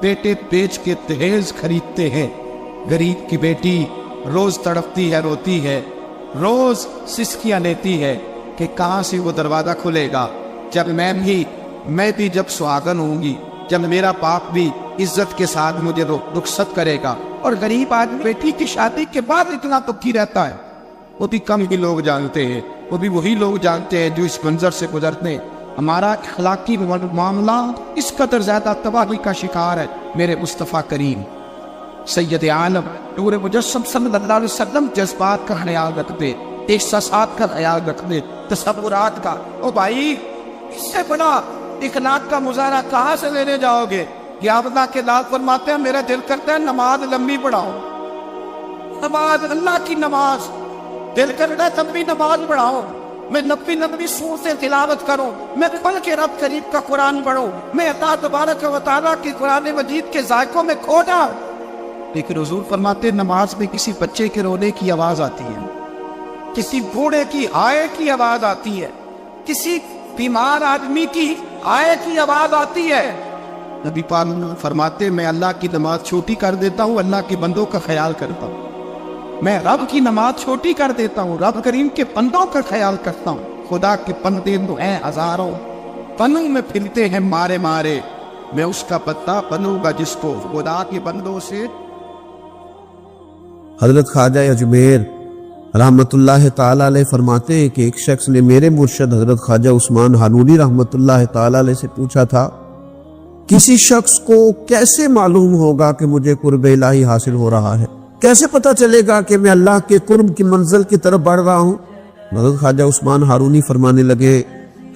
بیٹے بیچ کے دہیز خریدتے ہیں۔ غریب کی بیٹی روز تڑپتی ہے، روتی ہے، روز سسکیاں لیتی ہے کہ کہاں سے وہ دروازہ کھلے گا جب میں بھی جب سہاگن ہوں گی، جب میرا باپ بھی عزت کے ساتھ مجھے رخصت کرے گا۔ اور غریب آدمی بیٹی کی شادی کے بعد اتنا دکھی رہتا ہے، وہ بھی کم ہی لوگ جانتے ہیں، وہ بھی وہی لوگ جانتے ہیں جو اس منظر سے گزرتے ہیں۔ ہمارا اخلاقی معاملہ اس قدر زیادہ تباہی کا شکار ہے۔ میرے مصطفیٰ کریم سید عالم نور مجسم صلی اللہ علیہ وسلم جذبات کا خیال رکھتے، احساسات کا خیال رکھتے، تصورات کا۔ او بھائی اس سے بڑا اخلاق کا مظاہرہ کہاں سے لینے جاؤ گے؟ یا اللہ کے لال فرماتے ہیں میرا دل کرتا ہے نماز لمبی پڑھاؤ، نماز اللہ کی نماز، دل کرتا ہے تب بھی نماز پڑھاؤ، میں نبی سورتیں تلاوت کروں، میں پڑھ کے رب کریم کا قرآن پڑھوں، میں اللہ تبارک و تعالیٰ کی قرآن مجید کے ذائقوں میں کھو جاؤں۔ لیکن حضور فرماتے ہیں نماز میں کسی بچے کے رونے کی آواز آتی ہے، کسی بوڑھے کی ہائے کی آواز آتی ہے، کسی بیمار آدمی کی ہائے کی آواز آتی ہے۔ نبی پاک فرماتے میں اللہ کی نماز چھوٹی کر دیتا ہوں، اللہ کے بندوں کا خیال کرتا ہوں۔ میں رب کی نماز چھوٹی کر دیتا ہوں، رب کریم کے بندوں کا خیال کرتا ہوں۔ خدا کے بندے تو ہیں ہزاروں، پنوں میں پھرتے ہیں مارے مارے، میں اس کا پتا بنوں گا جس کو خدا کے بندوں سے۔ حضرت خواجہ اجمیر رحمت اللہ تعالیٰ علیہ فرماتے ہیں کہ ایک شخص نے میرے مرشد حضرت خواجہ عثمان ہانونی رحمت اللہ تعالیٰ علیہ سے پوچھا تھا کسی شخص کو کیسے معلوم ہوگا کہ مجھے قرب الہی حاصل ہو رہا ہے، کیسے پتہ چلے گا کہ میں اللہ کے قرب کی منزل کی طرف بڑھ رہا ہوں؟ حضرت خواجہ عثمان ہارونی فرمانے لگے،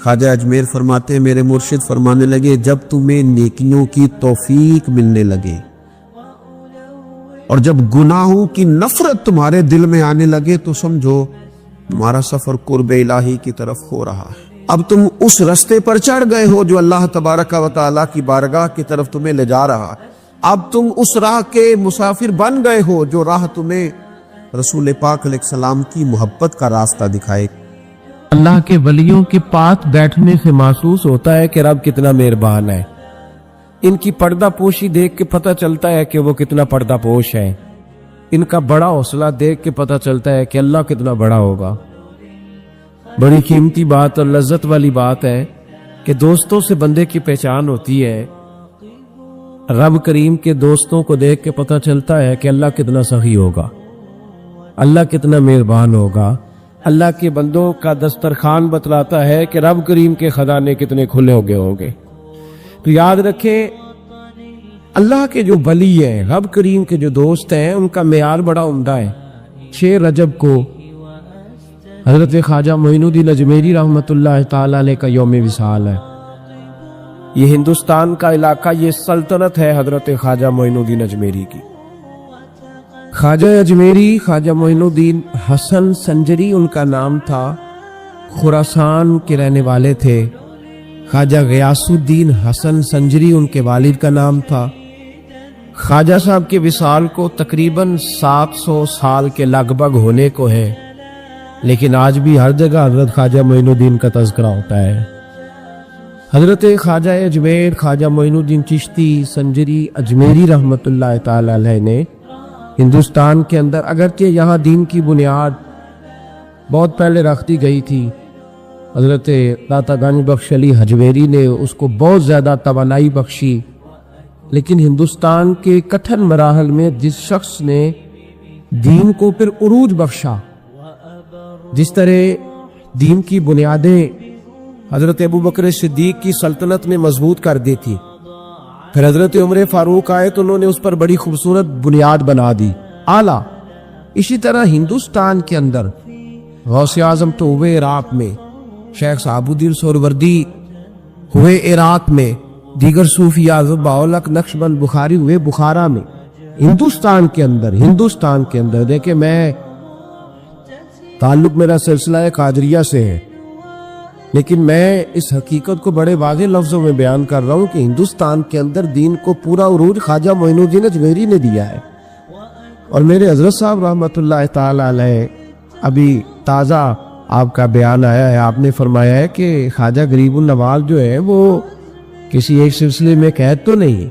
خواجہ اجمیر فرماتے ہیں میرے مرشد فرمانے لگے جب تمہیں نیکیوں کی توفیق ملنے لگے اور جب گناہوں کی نفرت تمہارے دل میں آنے لگے تو سمجھو تمہارا سفر قرب الہی کی طرف ہو رہا ہے۔ اب تم اس رستے پر چڑھ گئے ہو جو اللہ تبارک و تعالیٰ کی بارگاہ کی طرف تمہیں لے جا رہا ہے۔ اب تم اس راہ کے مسافر بن گئے ہو جو راہ تمہیں رسول پاک علیہ السلام کی محبت کا راستہ دکھائے۔ اللہ کے ولیوں کے پاس بیٹھنے سے محسوس ہوتا ہے کہ رب کتنا مہربان ہے۔ ان کی پردہ پوشی دیکھ کے پتہ چلتا ہے کہ وہ کتنا پردہ پوش ہے۔ ان کا بڑا حوصلہ دیکھ کے پتہ چلتا ہے کہ اللہ کتنا بڑا ہوگا۔ بڑی قیمتی بات اور لذت والی بات ہے کہ دوستوں سے بندے کی پہچان ہوتی ہے۔ رب کریم کے دوستوں کو دیکھ کے پتہ چلتا ہے کہ اللہ کتنا سخی ہوگا، اللہ کتنا مہربان ہوگا۔ اللہ کے بندوں کا دسترخوان بتلاتا ہے کہ رب کریم کے خزانے کتنے کھلے ہو گئے ہوں گے۔ تو یاد رکھیں اللہ کے جو ولی ہیں، رب کریم کے جو دوست ہیں، ان کا معیار بڑا عمدہ ہے۔ 6 رجب کو حضرت خواجہ معین الدین اجمیری رحمۃ اللہ تعالی علیہ کا یوم وصال ہے۔ یہ ہندوستان کا علاقہ، یہ سلطنت ہے حضرت خواجہ معین الدین اجمیری کی۔ خواجہ اجمیری خواجہ معین الدین حسن سنجری ان کا نام تھا، خراسان کے رہنے والے تھے۔ خواجہ غیاث الدین حسن سنجری ان کے والد کا نام تھا۔ خواجہ صاحب کے وصال کو تقریباً 700 سال کے لگ بھگ ہونے کو ہے، لیکن آج بھی ہر جگہ حضرت خواجہ معین الدین کا تذکرہ ہوتا ہے۔ حضرت خواجہ اجمیر خواجہ معین الدین چشتی سنجری اجمیری رحمۃ اللہ تعالی علیہ نے ہندوستان کے اندر، اگرچہ یہاں دین کی بنیاد بہت پہلے رکھ دی گئی تھی، حضرت داتا گنج بخش علی حجویری نے اس کو بہت زیادہ توانائی بخشی، لیکن ہندوستان کے کٹھن مراحل میں جس شخص نے دین کو پھر عروج بخشا، جس طرح دین کی بنیادیں حضرت ابوبکر صدیق کی سلطنت میں مضبوط کر دی تھی، پھر حضرت عمر فاروق آئے تو انہوں نے اس پر بڑی خوبصورت بنیاد بنا دی، اعلیٰ۔ اسی طرح ہندوستان کے اندر غوث اعظم تو ہوئے عراق میں، شیخ صحاب الدین سہروردی ہوئے عراق میں، دیگر صوفی اعظم باولک نقشبند بخاری ہوئے بخارا میں۔ ہندوستان کے اندر دیکھیں، میں تعلق میرا سلسلہ قادریہ سے ہے، لیکن میں اس حقیقت کو بڑے واضح لفظوں میں بیان کر رہا ہوں کہ ہندوستان کے اندر دین کو پورا عروج خواجہ معین الدین اجمیری نے دیا ہے۔ اور میرے حضرت صاحب رحمۃ اللہ تعالی علیہ، ابھی تازہ آپ کا بیان آیا ہے، آپ نے فرمایا ہے کہ خواجہ غریب النواز جو ہے وہ کسی ایک سلسلے میں قید تو نہیں،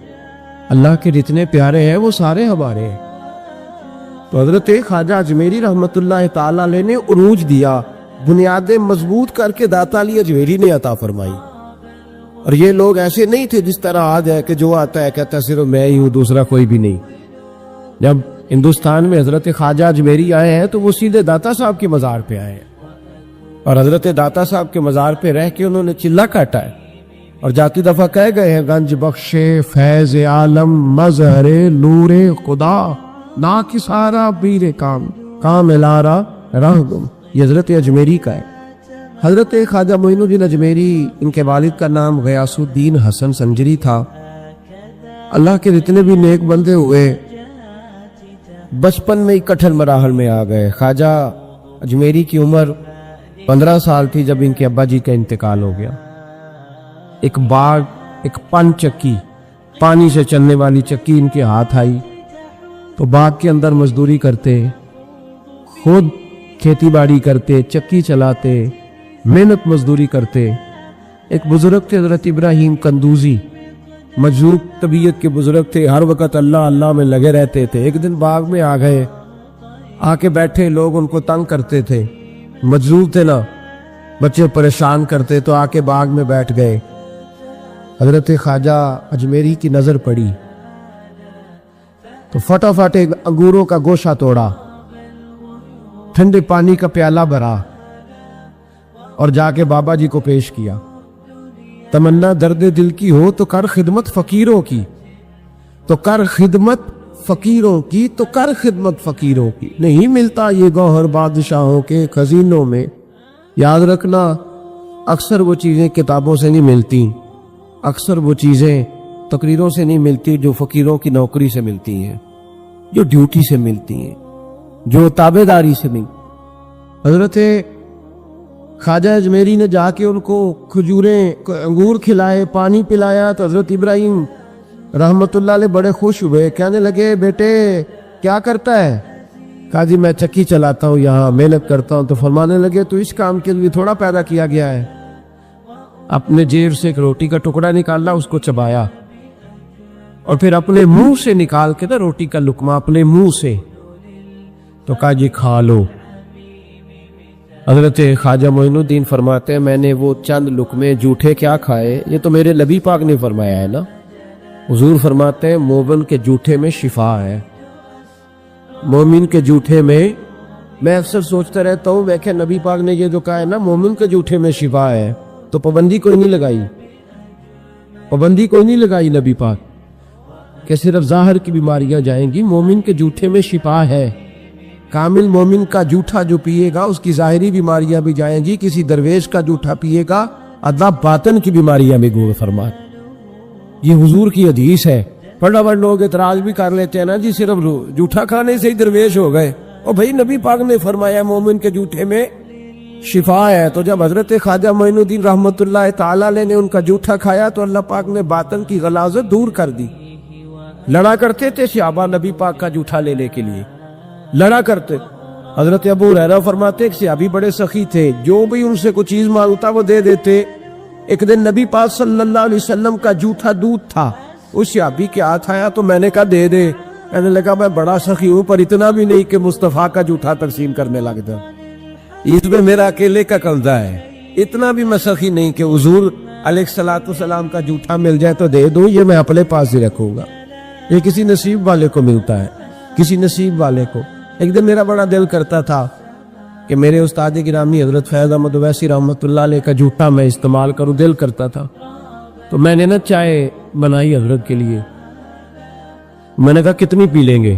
اللہ کے جتنے پیارے ہیں وہ سارے ہمارے ہیں۔ تو حضرت خواجہ اجمیری رحمۃ اللہ تعالی علیہ نے عروج دیا، بنیادیں مضبوط کر کے داتا علی اجمیری نے عطا فرمائی۔ اور یہ لوگ ایسے نہیں تھے جس طرح آج ہے کہ جو آتا ہے کہتا ہے صرف میں ہی ہوں، دوسرا کوئی بھی نہیں۔ جب ہندوستان میں حضرت خواجہ اجمیری آئے ہیں تو وہ سیدھے داتا صاحب کے مزار پہ آئے ہیں، اور حضرت داتا صاحب کے مزار پہ رہ کے انہوں نے چلا کاٹا ہے، اور جاتی دفعہ کہہ گئے ہیں گنج بخش فیض عالم مظہر نور خدا نا کسارا بیر کام الارا راہ گم۔ یہ حضرت اجمیری کا ہے۔ حضرت خواجہ معین الدین اجمیری، ان کے والد کا نام غیاث الدین حسن سنجری تھا۔ اللہ کے جتنے بھی نیک بندے ہوئے بچپن میں ہی کٹھن مراحل میں آ گئے۔ خواجہ اجمیری کی عمر 15 سال تھی جب ان کے ابا جی کا انتقال ہو گیا۔ ایک باغ، ایک پن چکی، پانی سے چلنے والی چکی ان کے ہاتھ آئی تو باغ کے اندر مزدوری کرتے، خود کھیتی باڑی کرتے، چکی چلاتے، محنت مزدوری کرتے۔ ایک بزرگ تھے حضرت ابراہیم قندوزی، مجذوب طبیعت کے بزرگ تھے، ہر وقت اللہ اللہ میں لگے رہتے تھے۔ ایک دن باغ میں آ گئے، آ کے بیٹھے، لوگ ان کو تنگ کرتے تھے، مجذوب تھے نا، بچے پریشان کرتے، تو آ کے باغ میں بیٹھ گئے۔ حضرت خواجہ اجمیری کی نظر پڑی تو فٹافٹ ایک انگوروں کا گوشہ توڑا، ٹھنڈے پانی کا پیالہ بھرا اور جا کے بابا جی کو پیش کیا۔ تمنا درد دل کی ہو تو کر خدمت فقیروں کی، تو کر خدمت فقیروں کی، تو کر خدمت فقیروں کی۔ نہیں ملتا یہ گوہر بادشاہوں کے خزینوں میں، یاد رکھنا اکثر وہ چیزیں کتابوں سے نہیں ملتی، اکثر وہ چیزیں تقریروں سے نہیں ملتی جو فقیروں کی نوکری سے ملتی ہیں، جو ڈیوٹی سے ملتی ہیں، جو تابع داری سے ملتی۔ حضرت خواجہ اجمیری نے جا کے ان کو کھجوریں، انگور کھلائے، پانی پلایا، تو حضرت ابراہیم رحمت اللہ علیہ بڑے خوش ہوئے، کہنے لگے بیٹے کیا کرتا ہے؟ کہا جی میں چکی چلاتا ہوں، یہاں محنت کرتا ہوں۔ تو فرمانے لگے تو اس کام کے لیے تھوڑا پیدا کیا گیا ہے؟ اپنے جیب سے ایک روٹی کا ٹکڑا نکالا، اس کو چبایا، اور پھر اپنے منہ سے نکال کے نا روٹی کا لقمہ اپنے منہ سے، تو کہا جی کھا لو۔ حضرت خواجہ معین الدین فرماتے ہیں میں نے وہ چند لقمے جھوٹے کیا کھائے، یہ تو میرے نبی پاک نے فرمایا ہے نا۔ حضور فرماتے ہیں مومن کے جھوٹے میں شفا ہے، مومن کے جھوٹے میں اکثر سوچتا رہتا ہوں، میں کہ نبی پاک نے یہ جو کہا ہے نا مومن کے جھوٹے میں شفا ہے، تو پابندی کوئی نہیں لگائی، پابندی کوئی نہیں لگائی نبی پاک۔ کہ صرف ظاہر کی بیماریاں جائیں گی، مومن کے جھوٹے میں شفا ہے۔ کامل مومن کا جھوٹا جو پیے گا اس کی ظاہری بیماریاں بھی جائیں گی، کسی درویش کا جھوٹا پیے گا عذاب باطن کی بیماریاں بھی دور فرمائے۔ یہ حضور کی حدیث ہے۔ بڑا بڑا لوگ اعتراض بھی کر لیتے ہیں نا جی صرف جھوٹا کھانے سے ہی درویش ہو گئے، اور بھائی نبی پاک نے فرمایا مومن کے جھوٹے میں شفا ہے۔ تو جب حضرت خواجہ معین الدین رحمت اللہ تعالی علیہ نے ان کا جھوٹا کھایا تو اللہ پاک نے باطن کی غلاظت دور کر دی۔ لڑا کرتے تھے صحابہ نبی پاک کا جھوٹا لینے کے لیے، لڑا کرتے۔ حضرت ابو ہریرہ فرماتے کہ صحابی بڑے سخی تھے، جو بھی ان سے کوئی چیز مانگتا وہ دے دیتے۔ ایک دن نبی پاک صلی اللہ علیہ وسلم کا جھوٹا دودھ تھا، اس صحابی کے ہاتھ آیا تو میں نے کہا دے دے۔ کہنے لگا میں بڑا سخی ہوں پر اتنا بھی نہیں کہ مصطفیٰ کا جھوٹا تقسیم کرنے لگتا، اس میں میرا اکیلے کا قبضہ ہے، اتنا بھی میں سخی نہیں کہ حضور علیہ الصلوۃ والسلام کا جھوٹا مل جائے تو دے دوں، یہ میں اپنے پاس ہی رکھوں گا۔ یہ کسی نصیب والے کو ملتا ہے، کسی نصیب والے کو۔ ایک دن میرا بڑا دل کرتا تھا کہ میرے استاد گرامی حضرت فیض احمد اویسی رحمۃ اللہ علیہ کا جھوٹا میں استعمال کروں، دل کرتا تھا۔ تو میں نے نا چائے بنائی حضرت کے لیے، میں نے کہا کتنی پی لیں گے؟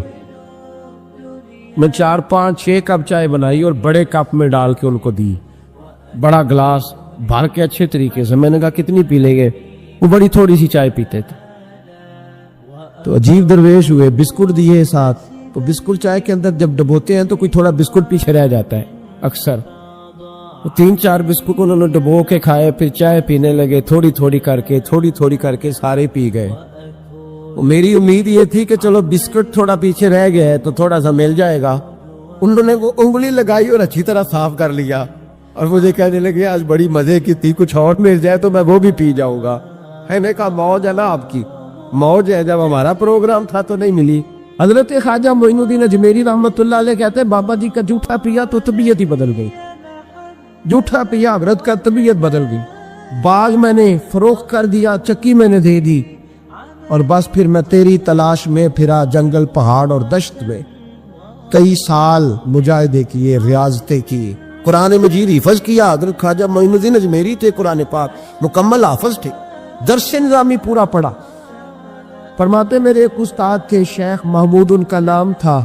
میں 4 5 6 کپ چائے بنائی اور بڑے کپ میں ڈال کے ان کو دی، بڑا گلاس بھر کے اچھے طریقے سے۔ میں نے کہا کتنی پی لیں گے؟ وہ بڑی تھوڑی سی چائے پیتے تھے۔ تو عجیب درویش ہوئے، بسکٹ دیے ساتھ۔ تو بسکٹ چائے کے اندر جب ڈبوتے ہیں تو کوئی تھوڑا بسکٹ پیچھے رہ جاتا ہے اکثر۔ تو 3 4 بسکٹ انہوں نے ڈبو کے کھائے، پھر چائے پینے لگے، تھوڑی تھوڑی کر کے سارے پی گئے۔ میری امید یہ تھی کہ چلو بسکٹ تھوڑا پیچھے رہ گیا ہے تو تھوڑا سا مل جائے گا۔ انہوں نے وہ انگلی لگائی اور اچھی طرح صاف کر لیا، اور مجھے کہنے لگے آج بڑی مزے کی تھی، کچھ اور مل جائے تو میں وہ بھی پی جاؤں گا۔ میں نے کہا موج ہے نا آپ کی، موج ہے، جب ہمارا پروگرام تھا تو نہیں ملی۔ حضرت خواجہ معین الدین اجمیری رحمت اللہ علیہ کہتے ہیں بابا جی کا جھوٹا پیا تو طبیعت ہی بدل گئی، جھوٹا پیا حضرت کا طبیعت بدل گئی۔ باغ میں نے فروخت کر دیا، چکی میں نے دے دی، اور بس پھر میں تیری تلاش میں پھرا جنگل پہاڑ اور دشت میں۔ کئی سال مجاہدے کیے، ریاضتیں کی، قرآن مجید حفظ کیا۔ حضرت خواجہ معین الدین اجمیری تھے قرآن پاک مکمل حافظ تھے، درس نظامی پورا پڑھا۔ فرماتے میرے ایک استاد تھے شیخ محمود ان کا نام تھا،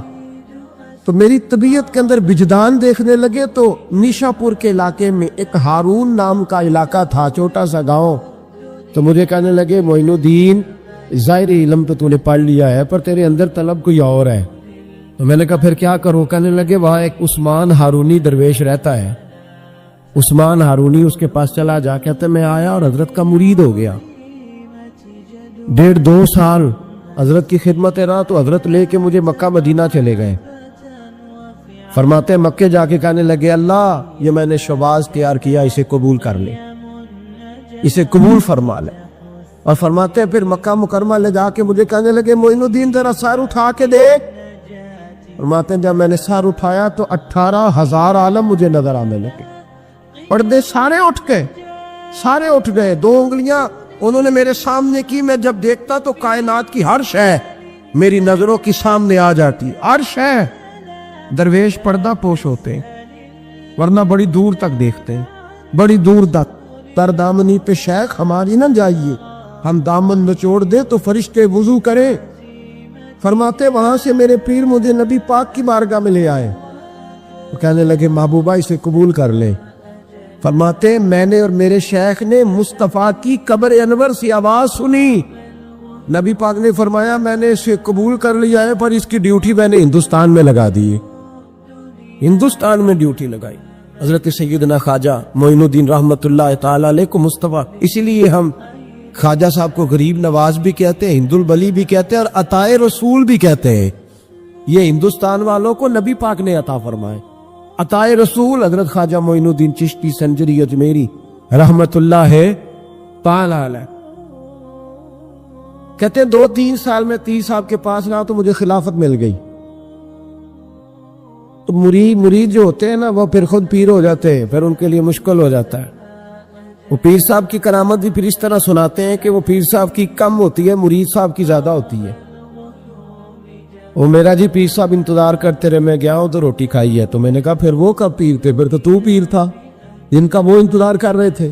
تو میری طبیعت کے اندر وجدان دیکھنے لگے تو نیشا پور کے علاقے میں ایک ہارون نام کا علاقہ تھا، چھوٹا سا گاؤں۔ تو مجھے کہنے لگے معین الدین ظاہری علم تو نے پڑھ لیا ہے پر تیرے اندر طلب کوئی اور ہے۔ تو میں نے کہا پھر کیا کروں؟ کہنے لگے وہاں ایک عثمان ہارونی درویش رہتا ہے، عثمان ہارونی، اس کے پاس چلا جا۔ کہتے میں آیا اور حضرت کا مرید ہو گیا، 1.5 2 سال حضرت کی خدمت رہا، تو حضرت لے کے مجھے مکہ مدینہ چلے گئے۔ فرماتے مکے جا کے کہنے لگے اللہ یہ میں نے شواز تیار کیا، اسے قبول کر لے، اسے قبول فرما لے۔ اور فرماتے پھر مکہ مکرمہ لے جا کے مجھے کہنے لگے معین الدین ذرا سر اٹھا کے دیکھ۔ فرماتے جب میں نے سر اٹھایا تو 18,000 عالم مجھے نظر آنے لگے، پردے سارے اٹھ گئے، 2 انگلیاں انہوں نے میرے سامنے کی، میں جب دیکھتا تو کائنات کی ہر شے میری نظروں کی سامنے آ جاتی، ہر شے۔ درویش پردہ پوش ہوتے ہیں ورنہ بڑی دور تک دیکھتے ہیں، بڑی دور تک۔ تر دامنی پہ شیخ ہماری نہ جائیے، ہم دامن نچوڑ دے تو فرشتے وضو کریں۔ فرماتے وہاں سے میرے پیر مجھے نبی پاک کی بارگاہ میں لے آئے، تو کہنے لگے محبوبہ اسے قبول کر لے۔ فرماتے میں نے اور میرے شیخ نے مصطفیٰ کی قبر انور سے آواز سنی، نبی پاک نے فرمایا میں نے اسے قبول کر لیا ہے پر اس کی ڈیوٹی میں نے ہندوستان میں لگا دی، ہندوستان میں ڈیوٹی لگائی۔ حضرت سیدنا خواجہ معین الدین رحمت اللہ تعالی علیہ کو مصطفیٰ، اسی لیے ہم خواجہ صاحب کو غریب نواز بھی کہتے ہیں، ہند البلی بھی کہتے ہیں، اور عطائے رسول بھی کہتے ہیں۔ یہ ہندوستان والوں کو نبی پاک نے عطا فرمائے۔ عطائے رسول حضرت خواجہ معین الدین چشتی سنجری اجمیری رحمت اللہ تعالی علیہ کہتے ہیں 2-3 سال میں 30 صاحب کے پاس رہا تو مجھے خلافت مل گئی۔ تو مرید جو ہوتے ہیں نا وہ پھر خود پیر ہو جاتے ہیں، پھر ان کے لیے مشکل ہو جاتا ہے۔ وہ پیر صاحب کی کرامت بھی پھر اس طرح سناتے ہیں کہ وہ پیر صاحب کی کم ہوتی ہے، مرید صاحب کی زیادہ ہوتی ہے۔ وہ میرا جی پیر صاحب انتظار کرتے رہے، میں گیا ہوں تو روٹی کھائی ہے۔ تو میں نے کہا پھر وہ کب پیر تھے؟ پھر تو پیر تھا جن کا وہ انتظار کر رہے تھے۔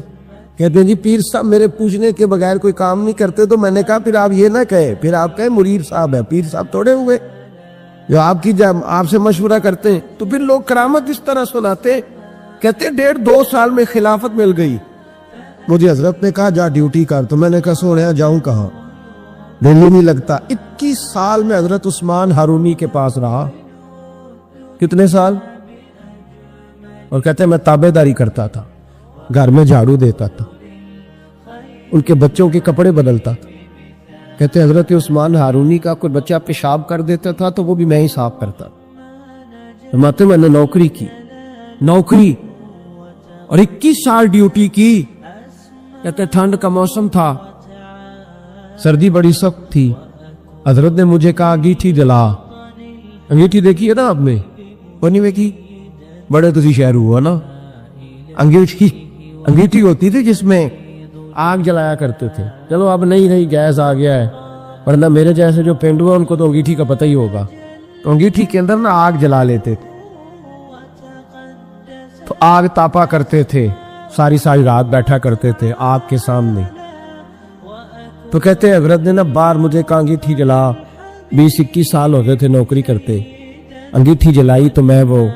کہتے ہیں جی پیر صاحب میرے پوچھنے کے بغیر کوئی کام نہیں کرتے. تو میں نے کہا پھر آپ یہ نہ کہے, پھر آپ کہیں مرید صاحب ہے. پیر صاحب تھوڑے ہوئے جو آپ سے مشورہ کرتے ہیں. تو پھر لوگ کرامت اس طرح سناتے. کہتے 1.5-2 سال میں خلافت مل گئی. مجھے حضرت نے کہا جا ڈیوٹی کر. تو میں نے کہا سونے جاؤں کہاں, دل ہی نہیں لگتا. 21 سال میں حضرت عثمان ہارونی کے پاس رہا. کتنے سال؟ اور کہتے ہیں میں تابع داری کرتا تھا, گھر میں جھاڑو دیتا تھا, ان کے بچوں کے کپڑے بدلتا تھا. کہتے ہیں حضرت عثمان ہارونی کا کوئی بچہ پیشاب کر دیتا تھا تو وہ بھی میں ہی صاف کرتا. فرماتے میں نے نوکری کی, نوکری اور 21 سال ڈیوٹی کی. کہتے ٹھنڈ کا موسم تھا, سردی بڑی سخت تھی. حضرت نے مجھے کہا انگیٹھی جلا. انگیٹھی دیکھی ہے نا آپ نے, وہ نہیں دیکھی؟ بڑے تسی شہر ہوا نا. انگیٹھی ہوتی تھی جس میں آگ جلایا کرتے تھے. چلو اب نہیں رہی, گیس آ گیا ہے, ورنہ میرے جیسے جو پینڈو ہے ان کو تو انگیٹھی کا پتہ ہی ہوگا. تو انگیٹھی کے اندر نا آگ جلا لیتے تھے, تو آگ تاپا کرتے تھے, ساری رات بیٹھا کرتے تھے آگ کے سامنے. تو کہتے ہیں حضرت نے نا بار مجھے کہا انگیٹھی جلا. 20-21 سال ہو گئے تھے نوکری کرتے. انگیٹھی جلائی تو میں وہ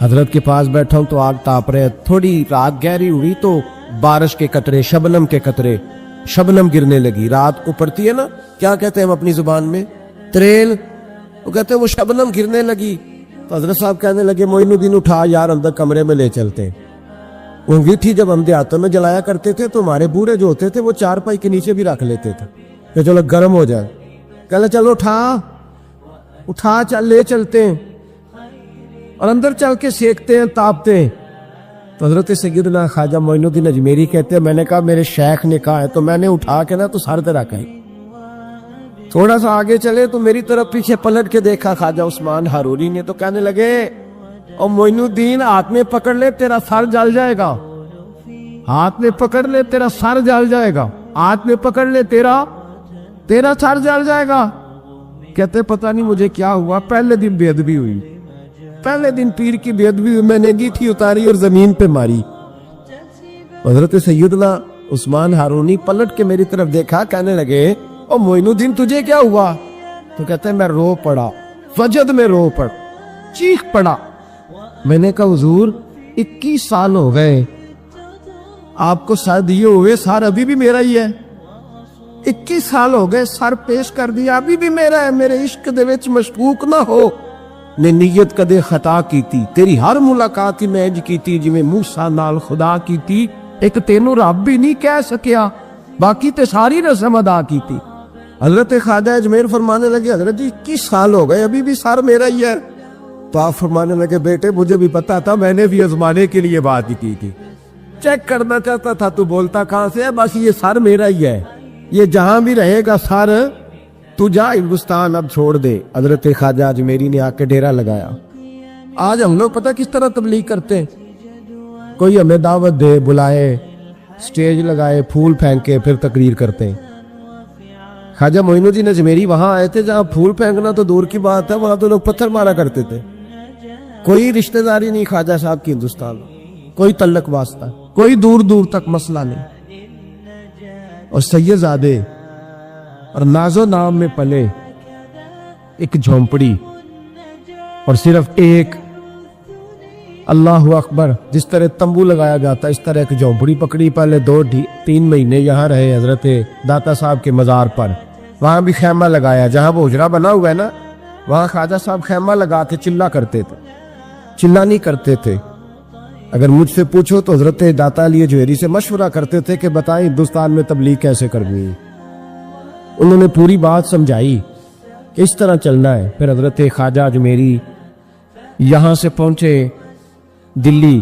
حضرت کے پاس بیٹھا ہوں تو آگ تاپ رہے. تھوڑی رات گہری ہوئی تو بارش کے قطرے, شبنم کے قطرے, شبنم گرنے لگی. رات کو پڑتی ہے نا, کیا کہتے ہیں ہم اپنی زبان میں, تریل. وہ کہتے ہیں وہ شبنم گرنے لگی. تو حضرت صاحب کہنے لگے معین الدین اٹھا یار اندر کمرے میں لے چلتے. وہ انگیٹھی جب ہم دیہاتوں میں جلایا کرتے تھے تو ہمارے بوڑھے جو ہوتے تھے وہ چارپائی کے نیچے بھی رکھ لیتے تھے کہ چلو گرم ہو جائے. کہنے چلو اٹھا چل لے چلتے ہیں, اور اندر چل کے سیکتے ہیں, تاپتے ہیں. تو حضرت سیدنا خواجہ معین الدین اجمیری کہتے ہیں میں نے کہا میرے شیخ نے کہا ہے, تو میں نے اٹھا کے نا تو سر پہ رکھا. تھوڑا سا آگے چلے تو میری طرف پیچھے پلٹ کے دیکھا خواجہ عثمان ہارونی نے, تو کہنے لگے او معین الدین ہاتھ میں پکڑ لے تیرا سر جل جائے گا, ہاتھ میں پکڑ لے تیرا سر جل جائے گا, ہاتھ میں پکڑ لے تیرا سر جل جائے گا. کہتے پتہ نہیں مجھے کیا ہوا, پہلے دن بے ادبی ہوئی, پہلے دن پیر کی بے ادبی ہوئی. میں نے انگیٹھی اتاری اور زمین پہ ماری. حضرت سیدنا عثمان ہارونی پلٹ کے میری طرف دیکھا, کہنے لگے او معین الدین تجھے کیا ہوا؟ تو کہتے ہیں میں رو پڑا, وجد میں رو پڑ, چیخ پڑا. میں نے کہا حضور 21 سال ہو گئے آپ کو سر دیے ہوئے, سر ابھی بھی میرا ہی ہے. 21 سال ہو گئے سر پیش کر دیا, ابھی بھی میرا ہے. میرے عشق دے وچ مشکوک نہ ہو. نے نیت کدے خطا کیتی, تیری ہر ملاقات میں انج کیتی جویں موسیٰ نال خدا کیتی. ایک تینوں رب بھی نہیں کہہ سکیا, باقی تے ساری رسم ادا کیتی. حضرت خواجہ اجمیر فرمانے لگے حضرت جی 21 سال ہو گئے ابھی بھی سر میرا ہی ہے. تو آپ فرمانے لگے بیٹے مجھے بھی پتا تھا, میں نے بھی آزمانے کے لیے بات کی تھی, چیک کرنا چاہتا تھا تو بولتا کہاں سے ہے, بس یہ سر میرا ہی ہے, یہ جہاں بھی رہے گا سر, تو جا ہندوستان اب چھوڑ دے. حضرت خواجہ اجمیری نے آ کے ڈیرا لگایا. آج ہم لوگ پتہ کس طرح تبلیغ کرتے ہیں, کوئی ہمیں دعوت دے, بلائے, سٹیج لگائے, پھول پھینکے, پھر تقریر کرتے ہیں. خواجہ معین الدین اجمیری وہاں آئے تھے جہاں پھول پھینکنا تو دور کی بات ہے, وہاں تو لوگ پتھر مارا کرتے تھے. کوئی رشتہ داری نہیں خواجہ صاحب کی ہندوستان میں, کوئی تعلق واسطہ, کوئی دور دور تک مسئلہ نہیں. اور سید زادے اور نازو نام میں پلے, ایک جھونپڑی, اور صرف ایک اللہ اکبر, جس طرح تمبو لگایا جاتا اس طرح ایک جھونپڑی پکڑی. پہلے 2-3 مہینے یہاں رہے حضرت داتا صاحب کے مزار پر, وہاں بھی خیمہ لگایا. جہاں وہ حجرہ بنا ہوا ہے نا, وہاں خواجہ صاحب خیمہ لگا کے چلا کرتے تھے. چلا نہیں کرتے تھے. اگر مجھ سے پوچھو تو حضرت داتا علی جوہری سے مشورہ کرتے تھے کہ بتائیں ہندوستان میں تبلیغ کیسے کرنی ہے. انہوں نے پوری بات سمجھائی کہ اس طرح چلنا ہے. پھر حضرت خواجہ اجمیری یہاں سے پہنچے دلی.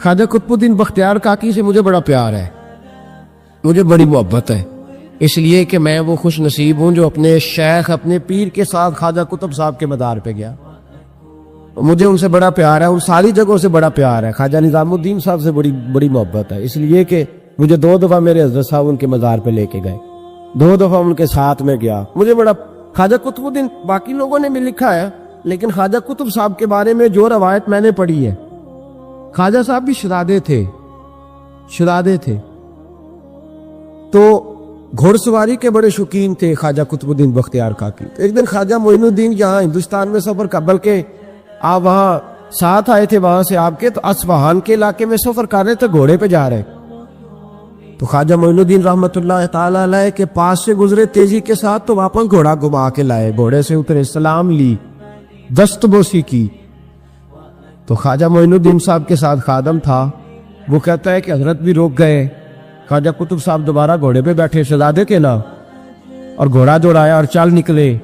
خواجہ قطب الدین بختیار کاکی سے مجھے بڑا پیار ہے, مجھے بڑی محبت ہے, اس لیے کہ میں وہ خوش نصیب ہوں جو اپنے شیخ, اپنے پیر کے ساتھ خواجہ قطب صاحب کے مدار پہ گیا. مجھے ان سے بڑا پیار ہے, ان ساری جگہوں سے بڑا پیار ہے. خواجہ نظام الدین صاحب سے بڑی محبت ہے, اس لیے کہ مجھے 2 دفعہ میرے حضرت صاحب ان کے مزار پہ لے کے گئے, 2 دفعہ ان کے ساتھ میں گیا. مجھے بڑا خواجہ قطب الدین, باقی لوگوں نے بھی لکھا ہے, لیکن خواجہ قطب صاحب کے بارے میں جو روایت میں نے پڑھی ہے, خواجہ صاحب بھی شہزادے تھے. تو گھوڑ سواری کے بڑے شوقین تھے خواجہ قطب الدین بختیار کاکی. ایک دن خواجہ معین الدین یہاں ہندوستان میں سفر کا، بلکہ آپ وہاں ساتھ آئے تھے وہاں سے آپ کے، تو اصفہان کے علاقے میں سفر کر رہے تھے، گھوڑے پہ جا رہے. تو خواجہ معین الدین رحمت اللہ تعالی علیہ کے پاس سے گزرے تیزی کے ساتھ، تو واپس گھوڑا گھما کے لائے، گھوڑے سے اترے، سلام لی، دست بوسی کی. تو خواجہ معین الدین صاحب کے ساتھ خادم تھا، وہ کہتا ہے کہ حضرت بھی روک گئے. خواجہ قطب صاحب دوبارہ گھوڑے پہ بیٹھے شہزادے کے نا، اور گھوڑا دوڑایا اور چل نکلے.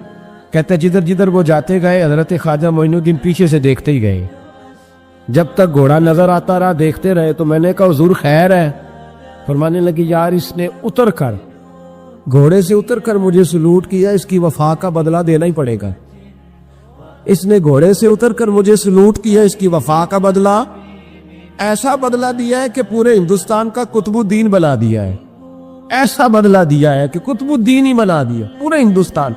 کہتے جدھر جدھر وہ جاتے گئے حضرت خواجہ معین الدین پیچھے سے دیکھتے ہی گئے. جب تک گھوڑا نظر آتا رہا دیکھتے رہے. تو میں نے کہا حضور خیر ہے؟ فرمانے لگی یار اس نے اتر کر، گھوڑے سے اتر کر مجھے سلوٹ کیا، اس کی وفا کا بدلہ دینا ہی پڑے گا. اس نے گھوڑے سے اتر کر مجھے سلوٹ کیا، اس کی وفا کا بدلہ، ایسا بدلہ دیا ہے کہ پورے ہندوستان کا قطب الدین بنا دیا ہے. ایسا بدلہ دیا ہے کہ قطب الدین ہی بنا دیا پورے ہندوستان.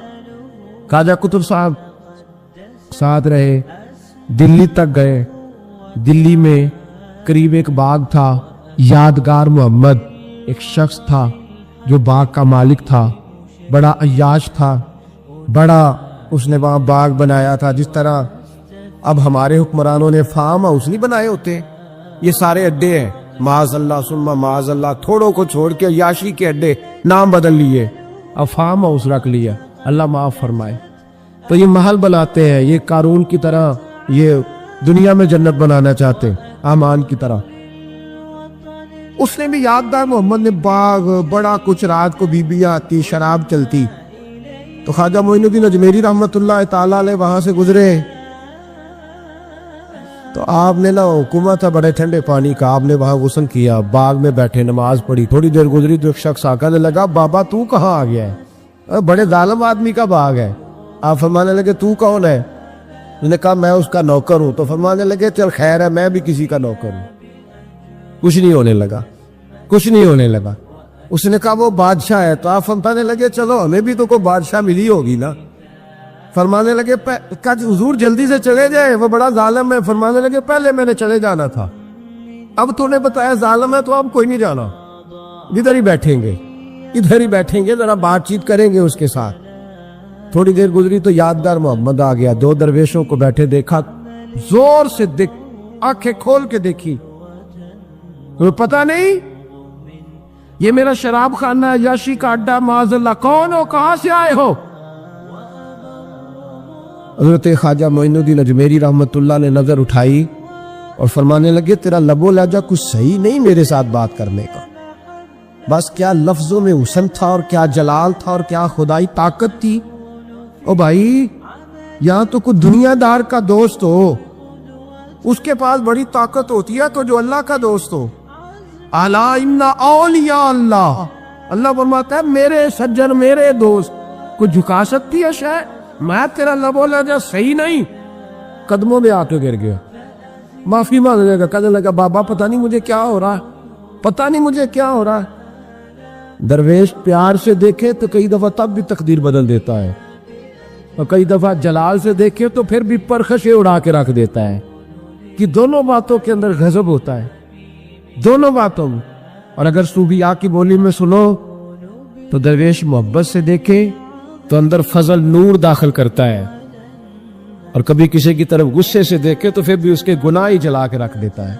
خواجہ قطب صاحب ساتھ رہے، دلی تک گئے. دلی میں قریب ایک باغ تھا، یادگار محمد ایک شخص تھا جو باغ کا مالک تھا، بڑا عیاش تھا، بڑا اس نے وہاں باغ بنایا تھا. جس طرح اب ہمارے حکمرانوں نے فارم ہاؤس نہیں بنائے ہوتے، یہ سارے اڈے ہیں، معاذ اللہ ثم معاذ اللہ، تھوڑوں کو چھوڑ کے عیاشی کے اڈے نام بدل لیے، اب فارم ہاؤس رکھ لیا، اللہ معاف فرمائے. تو یہ محل بناتے ہیں، یہ قارون کی طرح یہ دنیا میں جنت بنانا چاہتے ہیں، آمان کی طرح. اس نے بھی یادگار محمد نے باغ، بڑا کچھ، رات کو بیبیاں آتی، شراب چلتی. تو خواجہ معین الدین اجمیری رحمت اللہ تعالی علیہ وہاں سے گزرے. تو آپ نے نا حکومت تھا بڑے ٹھنڈے پانی کا، آپ نے وہاں غسل کیا، باغ میں بیٹھے نماز پڑھی. تھوڑی دیر گزری تو ایک شخص آ کر لگا بابا تو کہاں آ گیا ہے؟ بڑے ظالم آدمی کا باغ ہے. آپ فرمانے لگے تو کون ہے؟ اس نے کہا میں اس کا نوکر ہوں. تو فرمانے لگے چل خیر ہے، میں بھی کسی کا نوکر ہوں. کچھ نہیں ہونے لگا، کچھ نہیں ہونے لگا. اس نے کہا وہ بادشاہ ہے. تو آپ فرمانے لگے چلو ہمیں بھی تو کوئی بادشاہ ملی ہوگی نا. فرمانے لگے حضور جلدی سے چلے جائے، وہ بڑا ظالم ہے. فرمانے لگے پہلے میں نے چلے جانا تھا، اب تو نے بتایا ظالم ہے تو اب کوئی نہیں جانا، ادھر ہی بیٹھیں گے، ادھر ہی بیٹھیں گے، ذرا بات چیت کریں گے اس کے ساتھ. تھوڑی دیر گزری تو یادگار محمد آ گیا. دو درویشوں کو بیٹھے دیکھا، زور سے آنکھیں کھول کے دیکھی. پتہ نہیں یہ میرا شراب خانہ ہے، عیاشی کا اڈا، معاذ اللہ. کون ہو؟ کہاں سے آئے ہو؟ حضرت خواجہ معین الدین اجمیری رحمت اللہ نے نظر اٹھائی اور فرمانے لگے تیرا لب و لہجہ کچھ صحیح نہیں میرے ساتھ بات کرنے کا. بس کیا لفظوں میں حسن تھا اور کیا جلال تھا اور کیا خدائی طاقت تھی. او بھائی یہاں تو کوئی دنیا دار کا دوست ہو، اس کے پاس بڑی طاقت ہوتی ہے، تو جو اللہ کا دوست ہو. الا ان اولیاء اللہ، اللہ فرماتا ہے میرے سجن، میرے دوست. کوئی جھکا سکتی ہے شے؟ میں تیرا لب و لہجہ صحیح نہیں. قدموں میں آ کے گر گیا، معافی مانگنے لگا. کہنے لگا بابا پتہ نہیں مجھے کیا ہو رہا ہے، پتہ نہیں مجھے کیا ہو رہا ہے. درویش پیار سے دیکھے تو کئی دفعہ تب بھی تقدیر بدل دیتا ہے، اور کئی دفعہ جلال سے دیکھے تو پھر بھی پرخشیں اڑا کے رکھ دیتا ہے. کہ دونوں باتوں کے اندر غضب ہوتا ہے، دونوں باتوں میں. اور اگر صوفیاء کی بولی میں سنو تو درویش محبت سے دیکھے تو اندر فضل نور داخل کرتا ہے، اور کبھی کسی کی طرف غصے سے دیکھے تو پھر بھی اس کے گناہ ہی جلا کے رکھ دیتا ہے،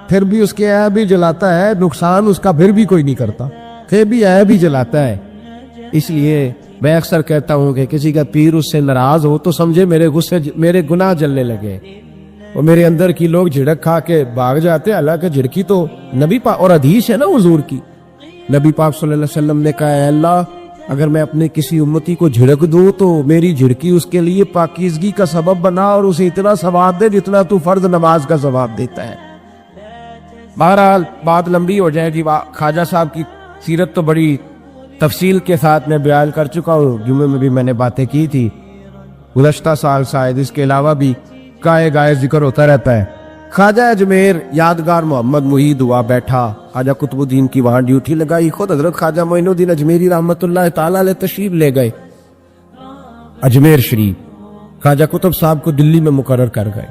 پھر بھی اس کے عیب ہی جلاتا ہے. نقصان اس کا پھر بھی کوئی نہیں کرتا، پھر بھی عیب ہی جلاتا ہے. اس لیے میں اکثر کہتا ہوں کہ کسی کا پیر اس سے ناراض ہو تو سمجھے میرے گناہ جلنے لگے، اور میرے اندر کی لوگ جھڑک کھا کے بھاگ جاتے. حالانکہ جھڑکی تو نبی پاک، اور حدیث ہے نا حضور کی، نبی پاک صلی اللہ علیہ وسلم نے کہا اے اللہ اگر میں اپنے کسی امتی کو جھڑک دوں تو میری جھڑکی اس کے لیے پاکیزگی کا سبب بنا، اور اسے اتنا ثواب دے جتنا تو فرض نماز کا ثواب دیتا ہے. بہرحال بات لمبی ہو جائے گی. خواجہ صاحب کی سیرت تو بڑی تفصیل کے ساتھ میں بیان کر چکا ہوں، جمعے میں بھی میں نے باتیں کی تھی، گزشتہ سال شاید. اس کے علاوہ بھی گائے گائے ذکر ہوتا رہتا ہے. خواجہ اجمیر یادگار محمد محید ہوا بیٹھا. خواجہ قطب الدین کی وہاں ڈیوٹی لگائی. خود حضرت خواجہ معین الدین اجمیری رحمت اللہ تعالی علیہ تشریف لے گئے اجمیر شریف. خواجہ قطب صاحب کو دلی میں مقرر کر گئے.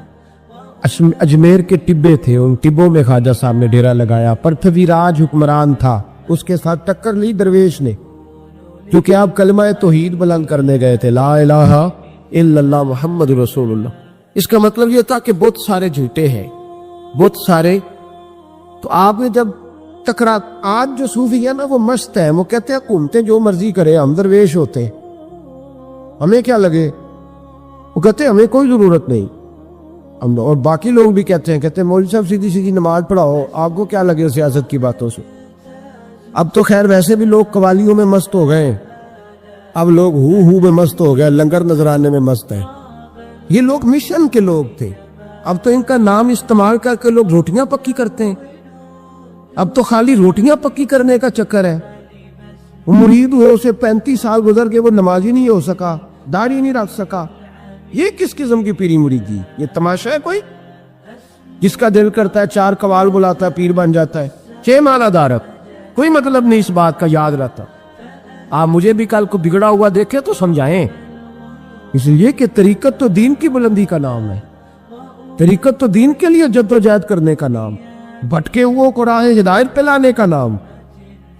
اجمیر کے ٹبے تھے، ان ٹبوں میں خواجہ صاحب نے ڈیرا لگایا. پرتھوی راج حکمران تھا اس کے ساتھ ٹکر لی درویش نے، کیونکہ آپ کلمہ توحید بلند کرنے گئے تھے، لا الہ الا اللہ محمد رسول اللہ۔ اس کا مطلب یہ تھا کہ بہت سارے جھوٹے ہیں، بہت سارے۔ تو آپ نے جب ٹکرا، آج جو صوفی ہے نا وہ مست ہے، وہ کہتے ہیں گھومتے جو مرضی کرے، ہم درویش ہوتے ہیں، ہمیں کیا لگے، وہ کہتے ہیں ہمیں کوئی ضرورت نہیں ہم۔ اور باقی لوگ بھی کہتے ہیں مولوی صاحب سیدھی سیدھی نماز پڑھاؤ، آپ کو کیا لگے سیاست کی باتوں سے۔ اب تو خیر ویسے بھی لوگ قوالیوں میں مست ہو گئے ہیں، اب لوگ ہو میں مست ہو گئے، لنگر نذرانے میں مست ہیں۔ یہ لوگ مشن کے لوگ تھے، اب تو ان کا نام استعمال کر کے لوگ روٹیاں پکی کرتے ہیں، اب تو خالی روٹیاں پکی کرنے کا چکر ہے۔ وہ مرید ہوئے، اسے 35 سال گزر کے وہ نمازی نہیں ہو سکا، داڑھی نہیں رکھ سکا۔ یہ کس قسم کی پیری مریدی؟ یہ تماشا ہے کوئی؟ جس کا دل کرتا ہے 4 قوال بلاتا ہے، پیر بن جاتا ہے، 6 مالا دارک، کوئی مطلب نہیں اس بات کا یاد رہتا۔ آپ مجھے بھی کل کو بگڑا ہوا دیکھے تو سمجھائیں، اس لیے کہ طریقت تو دین کی بلندی کا نام ہے، طریقت تو دین کے لیے جدوجہد کرنے کا نام، بھٹکے ہوئے کو راہ ہدایت پہ لانے کا نام۔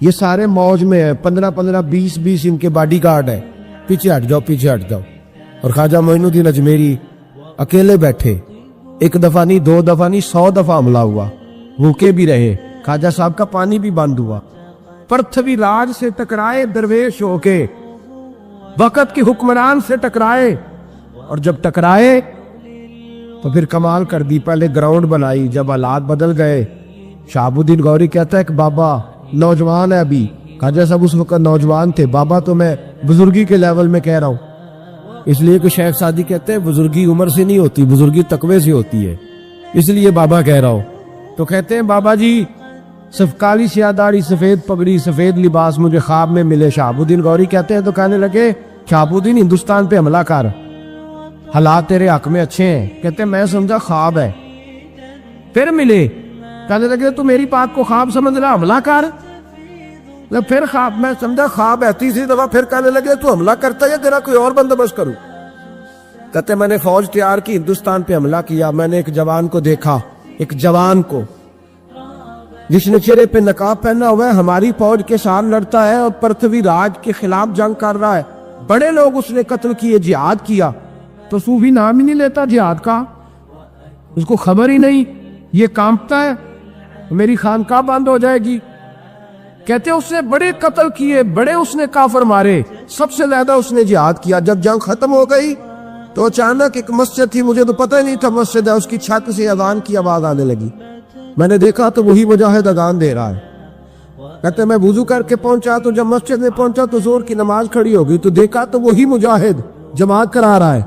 یہ سارے موج میں ہیں، 15 20 ان کے باڈی گارڈ ہیں، پیچھے ہٹ جاؤ پیچھے ہٹ جاؤ۔ اور خواجہ معین الدین اجمیری اکیلے بیٹھے، 1 دفعہ نہیں 2 دفعہ نہیں 100 دفعہ حملہ ہوا، بھوکے بھی رہے، خواجہ صاحب کا پانی بھی بند ہوا، پرتھوی راج سے ٹکرائے درویش ہو کے، وقت کے حکمران سے ٹکرائے، اور جب ٹکرائے تو پھر کمال کر دی، پہلے گراؤنڈ بنائی، جب حالات بدل گئے۔ شہاب الدین غوری کہتا ہے کہ بابا نوجوان ہے ابھی، خواجہ صاحب اس وقت نوجوان تھے، بابا تو میں بزرگی کے لیول میں کہہ رہا ہوں، اس لیے کہ شیخ سعدی کہتے ہیں بزرگی عمر سے نہیں ہوتی، بزرگی تقوی سے ہوتی ہے، اس لیے بابا کہہ رہا ہوں۔ تو کہتے ہیں بابا جی صرف کالی سیاہ داڑھی، سفید پگڑی، سفید لباس مجھے خواب میں ملے۔ شہاب الدین غوری کہتے ہیں تو کہنے لگے شہاب الدین ہندوستان پہ حملہ کر، حالات تیرے حق میں اچھے ہیں۔ کہتے ہیں میں سمجھا خواب ہے، پھر ملے، کہنے لگے تو میری بات کو خواب سمجھ رہا، حملہ کر۔ پھر خواب، میں سمجھا خواب ہے، تیسری دفعہ پھر کہنے لگے تو حملہ کرتا ہے یا تیرا کوئی اور بندوبست کروں؟ کہتے میں نے فوج تیار کی، ہندوستان پہ حملہ کیا، میں نے ایک جوان کو دیکھا، ایک جوان کو جس نے چہرے پہ نقاب پہنا ہوا ہے، ہماری فوج کے ساتھ لڑتا ہے اور پرتھوی راج کے خلاف جنگ کر رہا ہے، بڑے لوگ اس نے قتل کیے، جہاد کیا۔ تو صوفی نام ہی نہیں لیتا جہاد کا، اس کو خبر ہی نہیں، یہ کانپتا ہے میری خانقاہ بند ہو جائے گی۔ کہتے اس نے بڑے قتل کیے، بڑے اس نے کافر مارے، سب سے زیادہ اس نے جہاد کیا۔ جب جنگ ختم ہو گئی تو اچانک ایک مسجد تھی، مجھے تو پتہ ہی نہیں تھا مسجد ہے، اس کی چھت سے اذان کی آواز آنے لگی، میں نے دیکھا تو وہی مجاہد اذان دے رہا ہے۔ کہتے میں وضو کر کے پہنچا تو جب مسجد میں پہنچا تو زور کی نماز کھڑی ہو گئی، تو دیکھا تو وہی مجاہد جماعت کرا رہا ہے۔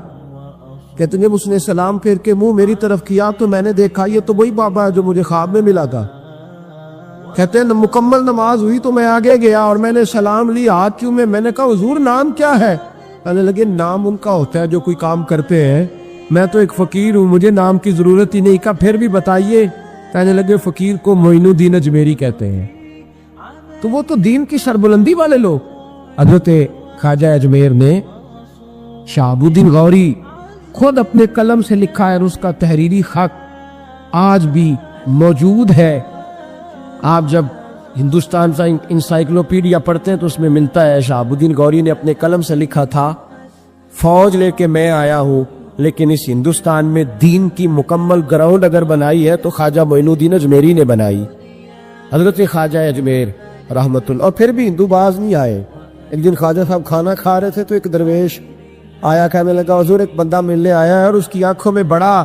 کہتے جب اس نے سلام پھیر کے منہ میری طرف کیا تو میں نے دیکھا یہ تو وہی بابا ہے جو مجھے خواب میں ملا تھا۔ کہتے ہیں مکمل نماز ہوئی تو میں آگے گیا اور میں نے سلام لی، ہاتھ کیوں میں نے کہا حضور نام کیا ہے؟ کہنے لگے نام ان کا ہوتا ہے جو کوئی کام کرتے ہیں، میں تو ایک فقیر ہوں، مجھے نام کی ضرورت ہی نہیں۔ کہا پھر بھی بتائیے؟ کہنے لگے فقیر کو معین الدین اجمیری کہتے ہیں۔ تو وہ تو دین کی سربلندی والے لوگ۔ حضرت خواجہ اجمیر نے شہاب الدین غوری خود اپنے قلم سے لکھا ہے اور اس کا تحریری خط آج بھی موجود ہے۔ آپ جب ہندوستان کا انسائکلوپیڈیا پڑھتے ہیں تو اس میں ملتا ہے شہاب الدین غوری نے اپنے قلم سے لکھا تھا، فوج لے کے میں آیا ہوں لیکن اس ہندوستان میں دین کی مکمل گراؤنڈ اگر بنائی ہے تو خواجہ معین الدین اجمیری نے بنائی۔ حضرت خواجہ اجمیر رحمت اللہ۔ اور پھر بھی ہندو باز نہیں آئے۔ ایک دن خواجہ صاحب کھانا کھا رہے تھے تو ایک درویش آیا، کہنے لگا حضور ایک بندہ ملنے آیا ہے اور اس کی آنکھوں میں بڑا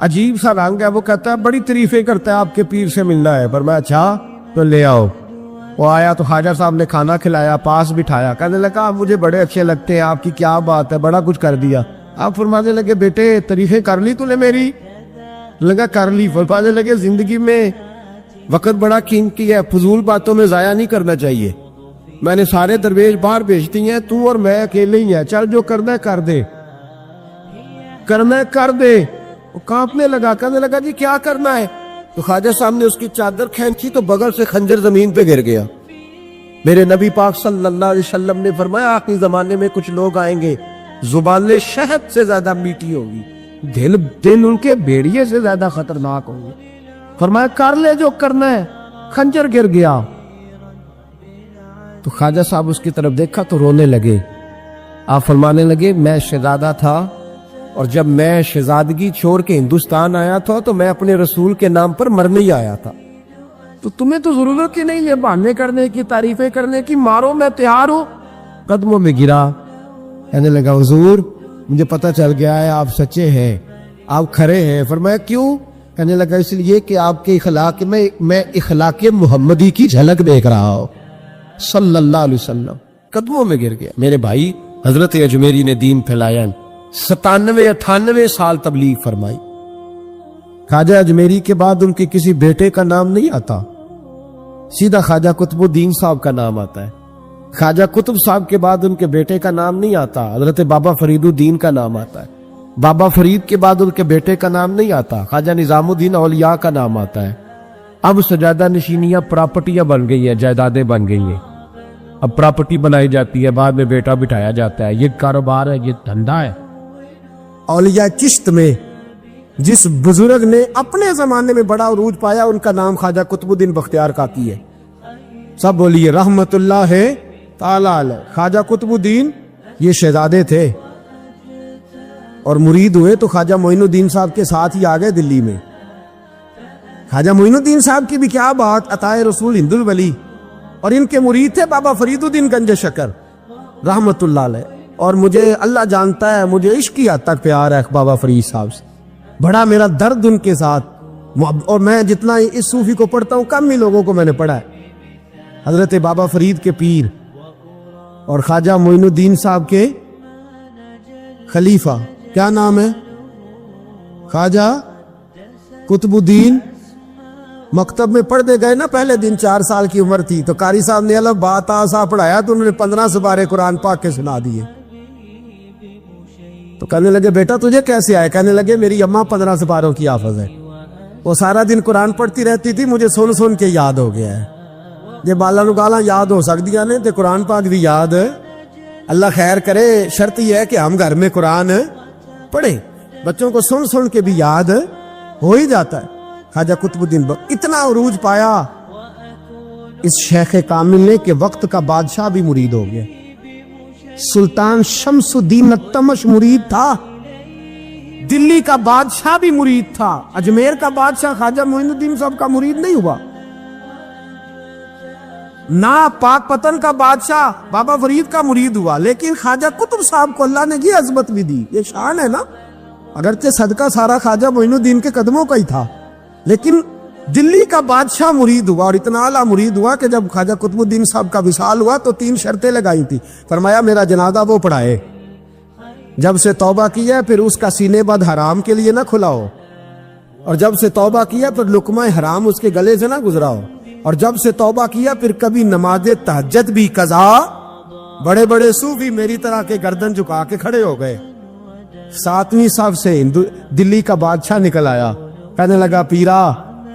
عجیب سا رنگ ہے، وہ کہتا ہے بڑی تعریفیں کرتا ہے آپ کے پیر سے ملنا ہے۔ پر میں اچھا تو لے آؤ۔ وہ آیا تو خواجہ صاحب نے کھانا کھلایا، پاس بٹھایا، کہنے لگا آپ مجھے بڑے اچھے لگتے ہیں، آپ کی کیا بات ہے، بڑا کچھ کر دیا۔ آپ فرمانے لگے بیٹے تعریفیں کر لی تو نے میری؟ لگا کر لی۔ فرمانے لگے زندگی میں وقت بڑا قیمتی ہے، فضول باتوں میں ضائع نہیں کرنا چاہیے، میں نے سارے درویش باہر بھیج دی ہیں، تو اور میں اکیلے ہی ہیں، چل جو کرنا ہے کر دے، کرنا ہے کر دے۔ وہ کانپنے لگا، کہنے لگا جی کیا کرنا ہے؟ تو خواجہ صاحب نے اس کی چادر کھینچی تو بغل سے خنجر زمین پہ گر گیا۔ میرے نبی پاک صلی اللہ علیہ وسلم نے فرمایا آخری زمانے میں کچھ لوگ آئیں گے زبان شہد سے زیادہ میٹھی ہوگی، دل ان کے بھیڑیے سے زیادہ خطرناک ہوں گے۔ فرمایا کر لے جو کرنا ہے، خنجر گر گیا۔ تو خواجہ صاحب اس کی طرف دیکھا تو رونے لگے. آپ فرمانے لگے میں شہزادہ تھا اور جب میں شہزادگی چھوڑ کے ہندوستان آیا تھا تو میں اپنے رسول کے نام پر مرنے ہی آیا تھا. تو تمہیں تو ضرورت ہی نہیں ہے بہانے کرنے کی, تعریفیں کرنے کی, مارو میں تیار ہوں. قدموں میں گرا, کہنے لگا حضور مجھے پتہ چل گیا ہے آپ سچے ہیں, آپ کھرے ہیں. فرمایا کیوں؟ کہنے لگا اس لیے کہ آپ کے اخلاق میں اخلاق محمدی کی جھلک دیکھ رہا ہوں صلی اللہ علیہ وسلم. قدموں میں گر گیا. میرے بھائی حضرت اجمیری نے دین پھیلایا, 97-98 سال تبلیغ فرمائی. خواجہ اجمیری کے بعد ان کے کسی بیٹے کا نام نہیں آتا, سیدھا خواجہ قطب الدین صاحب کا نام آتا ہے. خواجہ قطب صاحب کے بعد ان کے بیٹے کا نام نہیں آتا, حضرت بابا فرید الدین کا نام آتا ہے. بابا فرید کے بعد ان کے بیٹے کا نام نہیں آتا, خواجہ نظام الدین اولیاء کا نام آتا ہے. اب سجادہ نشینیاں پراپرٹیاں بن گئی ہیں, جائیدادیں بن گئی ہیں. اب پراپرٹی بنائی جاتی ہے, بعد میں بیٹا بٹھایا جاتا ہے. یہ کاروبار ہے, یہ دھندا ہے. اولیاء چشت میں جس بزرگ نے اپنے زمانے میں بڑا عروج پایا ان کا نام خواجہ قطب الدین بختیار کاکی ہے. سب بولیے رحمت اللہ ہے تعالی علیہ. خواجہ قطب الدین یہ شہزادے تھے اور مرید ہوئے تو خواجہ معین الدین صاحب کے ساتھ ہی آ گئے دلی میں. خواجہ معین الدین صاحب کی بھی کیا بات, عطائے رسول ہند الولی, اور ان کے مرید تھے بابا فرید الدین گنج شکر رحمت اللہ علیہ. اور مجھے اللہ جانتا ہے مجھے عشق کی حد تک پیار ہے بابا فرید صاحب سے, بڑا میرا درد ان کے ساتھ. اور میں جتنا اس صوفی کو پڑھتا ہوں کم ہی لوگوں کو میں نے پڑھا ہے. حضرت بابا فرید کے پیر اور خواجہ معین الدین صاحب کے خلیفہ, کیا نام ہے, خواجہ قطب الدین. مکتب میں پڑھتے گئے نا, پہلے دن 4 سال کی عمر تھی تو قاری صاحب نے الف با تا سا پڑھایا تو انہوں نے 15 سپارے قرآن پاک کے سنا دیے. تو کہنے لگے بیٹا تجھے کیسے آئے؟ کہنے لگے میری اماں 15 سپاروں کی حافظ ہے, وہ سارا دن قرآن پڑھتی رہتی تھی, مجھے سن کے یاد ہو گیا ہے. یہ بالا نو گالاں یاد ہو سکدیاں نے تے قرآن پاک بھی یاد, اللہ خیر کرے. شرط یہ ہے کہ ہم گھر میں قرآن پڑھیں, بچوں کو سن کے بھی یاد ہو ہی جاتا ہے. خواجہ قطب الدین اتنا عروج پایا اس شیخ کامل نے کہ وقت کا بادشاہ بھی مرید ہو گیا. سلطان شمس الدین التمش مرید تھا, دلی کا بادشاہ بھی مرید تھا. اجمیر کا بادشاہ خواجہ معین الدین صاحب کا مرید نہیں ہوا. نہ پاک پتن کا بادشاہ بابا فرید کا مرید ہوا, لیکن خواجہ قطب صاحب کو اللہ نے یہ عظمت بھی دی. یہ شان ہے نا, اگرچہ صدقہ سارا خواجہ معین الدین کے قدموں کا ہی تھا, لیکن دلی کا بادشاہ مرید ہوا. اور اتنا اعلیٰ مرید ہوا کہ جب خواجہ قطب الدین صاحب کا وصال ہوا تو 3 شرطیں لگائی تھی. فرمایا میرا جنازہ وہ پڑھائے, جب سے توبہ کیا پھر اس کا سینے بد حرام کے لیے نہ کھلا ہو, اور جب سے توبہ کیا پھر لقمہ حرام اس کے گلے سے نہ گزرا ہو, اور جب سے توبہ کیا پھر کبھی نماز تہجد بھی قضا. بڑے بڑے صوفی میری طرح کے گردن جھکا کے کھڑے ہو گئے. 7ویں صف سے دلی کا بادشاہ نکل آیا, کہنے لگا پیرا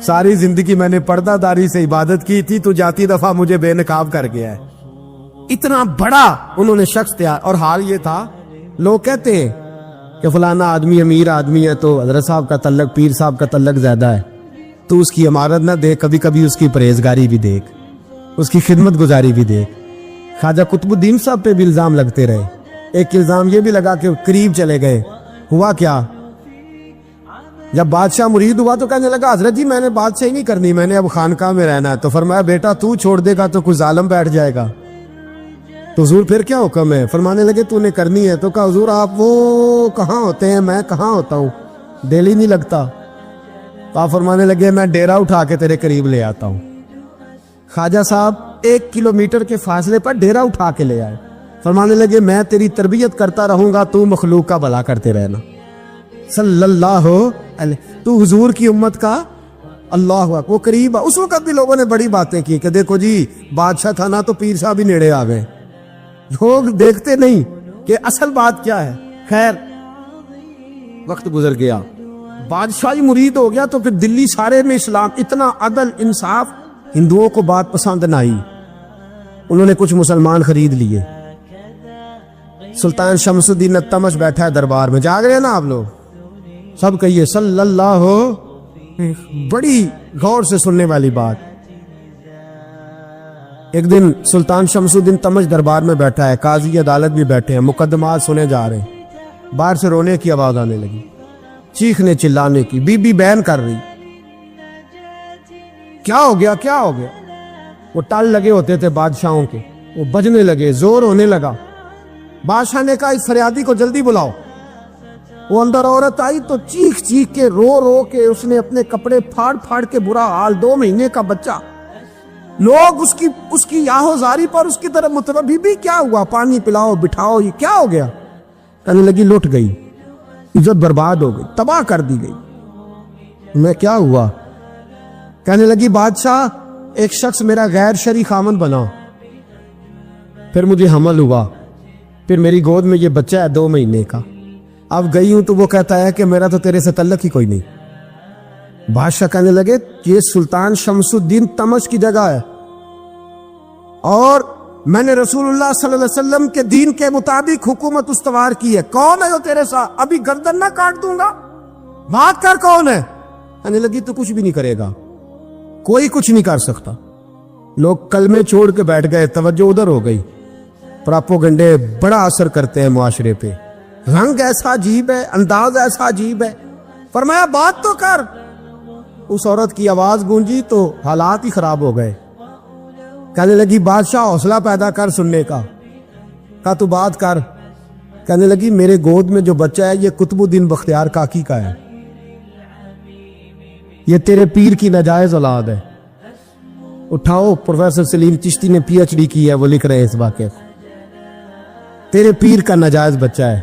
ساری زندگی میں نے پردہ داری سے عبادت کی تھی, تو جاتی دفعہ مجھے بے نقاب کر گیا ہے. اتنا بڑا انہوں نے شخص تھا. اور حال یہ تھا, لوگ کہتے ہیں کہ فلانا آدمی امیر آدمی ہے تو حضرت صاحب کا تعلق, پیر صاحب کا تعلق زیادہ ہے, تو اس کی عمارت نہ دیکھ, کبھی کبھی اس کی پرہیزگاری بھی دیکھ, اس کی خدمت گزاری بھی دیکھ. خواجہ قطب الدین صاحب پہ بھی الزام لگتے رہے. ایک الزام یہ بھی لگا کہ قریب چلے گئے. ہوا کیا, جب بادشاہ مرید ہوا تو کہنے لگا حضرت جی میں نے بادشاہی نہیں کرنی, میں نے اب خانقاہ میں رہنا ہے. تو فرمایا بیٹا تو چھوڑ دے گا تو کوئی ظالم بیٹھ جائے گا. تو حضور پھر کیا حکم ہے؟ فرمانے لگے تو نے کرنی ہے. تو کہا حضور آپ وہ کہاں ہوتے ہیں, میں کہاں ہوتا ہوں, دل ہی نہیں لگتا. تو آپ فرمانے لگے میں ڈیرا اٹھا کے تیرے قریب لے آتا ہوں. خواجہ صاحب 1 کلومیٹر کے فاصلے پر ڈیرا اٹھا کے لے آئے. فرمانے لگے میں تیری تربیت کرتا رہوں گا, تو مخلوق کا بھلا کرتے رہنا. صلی اللہ علیہ, تو حضور کی امت کا اللہ اکبر. وہ قریب, اس وقت بھی لوگوں نے بڑی باتیں کی کہ دیکھو جی بادشاہ تھا نا تو پیر صاحب ہی نیڑے آ گئے. لوگ دیکھتے نہیں کہ اصل بات کیا ہے. خیر وقت گزر گیا, بادشاہی مرید ہو گیا, تو پھر دلی سارے میں اسلام, اتنا عدل انصاف, ہندوؤں کو بات پسند نہ آئی. انہوں نے کچھ مسلمان خرید لیے. سلطان شمس الدین التمش بیٹھا ہے دربار میں, جاگ رہے ہیں نا آپ لوگ, سب کہیے صلی اللہ ہو. بڑی غور سے سننے والی بات. ایک دن سلطان شمس الدین تمش دربار میں بیٹھا ہے، قاضی عدالت بھی بیٹھے ہیں، مقدمات سنے جا رہے ہیں، باہر سے رونے کی آواز آنے لگی، چیخنے چلانے کی، بی بی بیان کر رہی، کیا ہو گیا کیا ہو گیا؟ وہ ٹال لگے ہوتے تھے بادشاہوں کے، وہ بجنے لگے، زور ہونے لگا۔ بادشاہ نے کہا اس فریادی کو جلدی بلاؤ۔ وہ اندر عورت آئی تو چیخ چیخ کے رو رو کے اس نے اپنے کپڑے پھاڑ پھاڑ کے برا حال، 2 مہینے کا بچہ، لوگ اس کی یاہو زاری پر اس کی طرف متوجہ، بی بی کیا ہوا؟ پانی پلاؤ، بٹھاؤ، یہ کیا ہو گیا؟ کہنے لگی لٹ گئی، عزت برباد ہو گئی، تباہ کر دی گئی۔ میں کیا ہوا؟ کہنے لگی بادشاہ ایک شخص میرا غیر شرعی خامن بنا، پھر مجھے حمل ہوا، پھر میری گود میں یہ بچہ ہے 2 مہینے کا، اب گئی ہوں تو وہ کہتا ہے کہ میرا تو تیرے سے تعلق ہی کوئی نہیں۔ بادشاہ کہنے لگے یہ سلطان شمس الدین تمش کی جگہ ہے، اور میں نے رسول اللہ صلی اللہ علیہ وسلم کے دین کے مطابق حکومت استوار کی ہے، کون ہے جو تیرے ساتھ؟ ابھی گردن نہ کاٹ دوں گا، بات کر کون ہے؟ کہنے لگی تو کچھ بھی نہیں کرے گا، کوئی کچھ نہیں کر سکتا۔ لوگ کلمے چھوڑ کے بیٹھ گئے، توجہ ادھر ہو گئی۔ پراپوگنڈے بڑا اثر کرتے ہیں معاشرے پہ، رنگ ایسا عجیب ہے، انداز ایسا عجیب ہے۔ فرمایا بات تو کر۔ اس عورت کی آواز گونجی تو حالات ہی خراب ہو گئے۔ کہنے لگی بادشاہ حوصلہ پیدا کر سننے کا۔ کہا تو بات کر۔ کہنے لگی میرے گود میں جو بچہ ہے یہ قطب الدین بختیار کاکی کا ہے، یہ تیرے پیر کی ناجائز اولاد ہے۔ اٹھاؤ، پروفیسر سلیم چشتی نے پی ایچ ڈی کی ہے، وہ لکھ رہے ہیں اس واقعے کو، تیرے پیر کا ناجائز بچہ ہے۔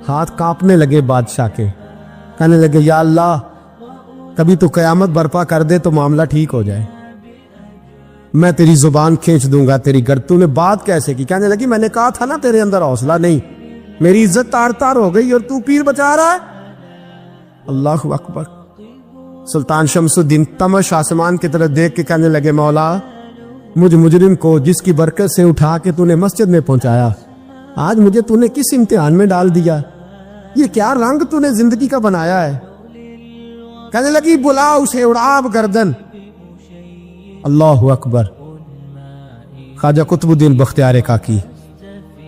ہاتھ کانپنے لگے بادشاہ کے، کہنے لگے یا اللہ کبھی تو قیامت برپا کر دے تو معاملہ ٹھیک ہو جائے، میں تیری زبان کھینچ دوں گا تیری گرد۔ تو نے بات کیسے کی؟ کہنے لگی میں نے کہا تھا نا تیرے اندر حوصلہ نہیں، میری عزت تار تار ہو گئی اور تو پیر بچا رہا ہے۔ اللہ اکبر۔ سلطان شمس الدین تمش آسمان کی طرف دیکھ کے کہنے لگے مولا مجھ مجرم کو جس کی برکت سے اٹھا کے تو نے مسجد میں پہنچایا، آج مجھے تو نے کس امتحان میں ڈال دیا؟ یہ کیا رنگ تو نے زندگی کا بنایا ہے؟ کہنے لگی بلا اسے، اڑاب گردن۔ اللہ اکبر۔ خواجہ قطب الدین بختیار کاکی،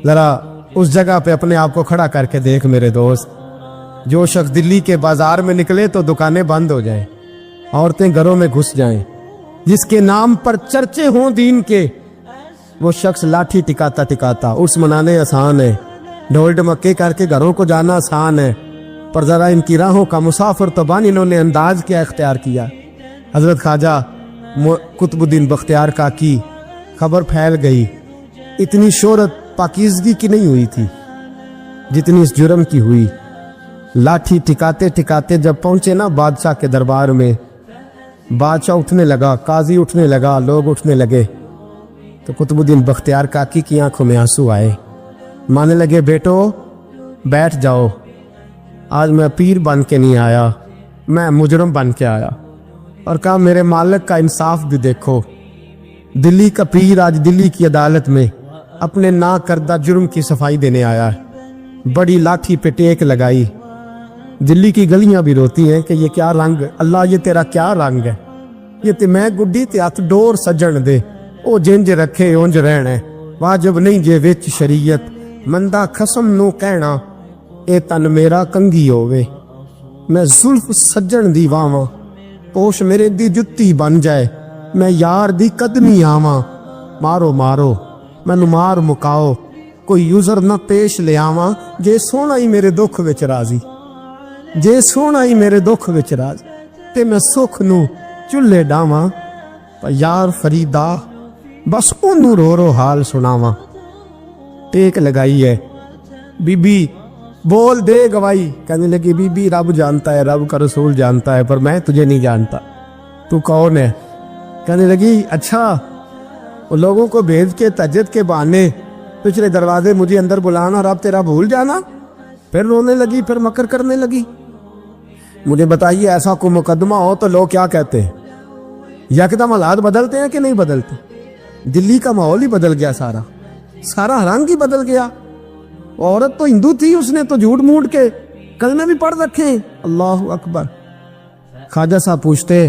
ذرا اس جگہ پہ اپنے آپ کو کھڑا کر کے دیکھ میرے دوست، جو شخص دلی کے بازار میں نکلے تو دکانیں بند ہو جائیں، عورتیں گھروں میں گھس جائیں، جس کے نام پر چرچے ہوں دین کے، وہ شخص لاٹھی ٹکاتا ٹکاتا، عرس منانے آسان ہے، ڈھول ڈمکے کر کے گھروں کو جانا آسان ہے، پر ذرا ان کی راہوں کا مسافر تو بان انہوں نے انداز کیا اختیار کیا۔ حضرت خواجہ قطب الدین بختیار کاکی، خبر پھیل گئی، اتنی شہرت پاکیزگی کی نہیں ہوئی تھی جتنی اس جرم کی ہوئی۔ لاٹھی ٹکاتے ٹکاتے جب پہنچے نا بادشاہ کے دربار میں، بادشاہ اٹھنے لگا، قاضی اٹھنے لگا، لوگ اٹھنے لگے، تو قطب الدین بختیار کاکی کی آنکھوں میں آنسو آئے، مانے لگے بیٹو بیٹھ جاؤ، آج میں پیر بن کے نہیں آیا، میں مجرم بن کے آیا۔ اور کہا میرے مالک کا انصاف بھی دیکھو، دلی کا پیر آج دلی کی عدالت میں اپنے نا کردہ جرم کی صفائی دینے آیا ہے، بڑی لاٹھی پہ ٹیک لگائی، دلی کی گلیاں بھی روتی ہیں کہ یہ کیا رنگ، اللہ یہ تیرا کیا رنگ ہے، یہ تے میں گڈی تے ہاتھ ڈور سجن دے، او جنج رکھے اونج رہنا، واجب نہیں جے وچ شریعت، مندہ خسم نو کہنا اے تن میرا کنگھی ہووے، میں زلف سجن دی واواں، پوش میرے دی جتی بن جائے، میں یار دی قدمی آواں، مارو مارو مینوں مار مکاؤ، کوئی یوزر نہ پیش لے آواں، جے سونا ہی میرے دکھ وچ راضی، جے سونا ہی میرے دکھ وچ راضی، تے میں سکھ نو چلے ڈاواں، پر یار فریدا بس اونوں رو رو حال سناواں۔ ٹیک لگائی ہے، بی بی بول دے گواہی۔ کہنے لگی بی بی رب جانتا ہے، رب کا رسول جانتا ہے، پر میں تجھے نہیں جانتا، تو کون ہے؟ کہنے لگی اچھا وہ لوگوں کو بھیج کے تہجد کے بہانے پچھلے دروازے مجھے اندر بلانا اور اب تیرا بھول جانا۔ پھر رونے لگی، پھر مکر کرنے لگی۔ مجھے بتائیے ایسا کوئی مقدمہ ہو تو لوگ کیا کہتے ہیں؟ یکدم حالات بدلتے ہیں کہ نہیں بدلتے؟ دلی کا ماحول ہی بدل گیا، سارا رنگ ہی بدل گیا۔ عورت تو ہندو تھی، اس نے تو جھوٹ موٹ کے کلمے بھی پڑھ رکھے ہیں۔ اللہ اکبر۔ خواجہ صاحب پوچھتے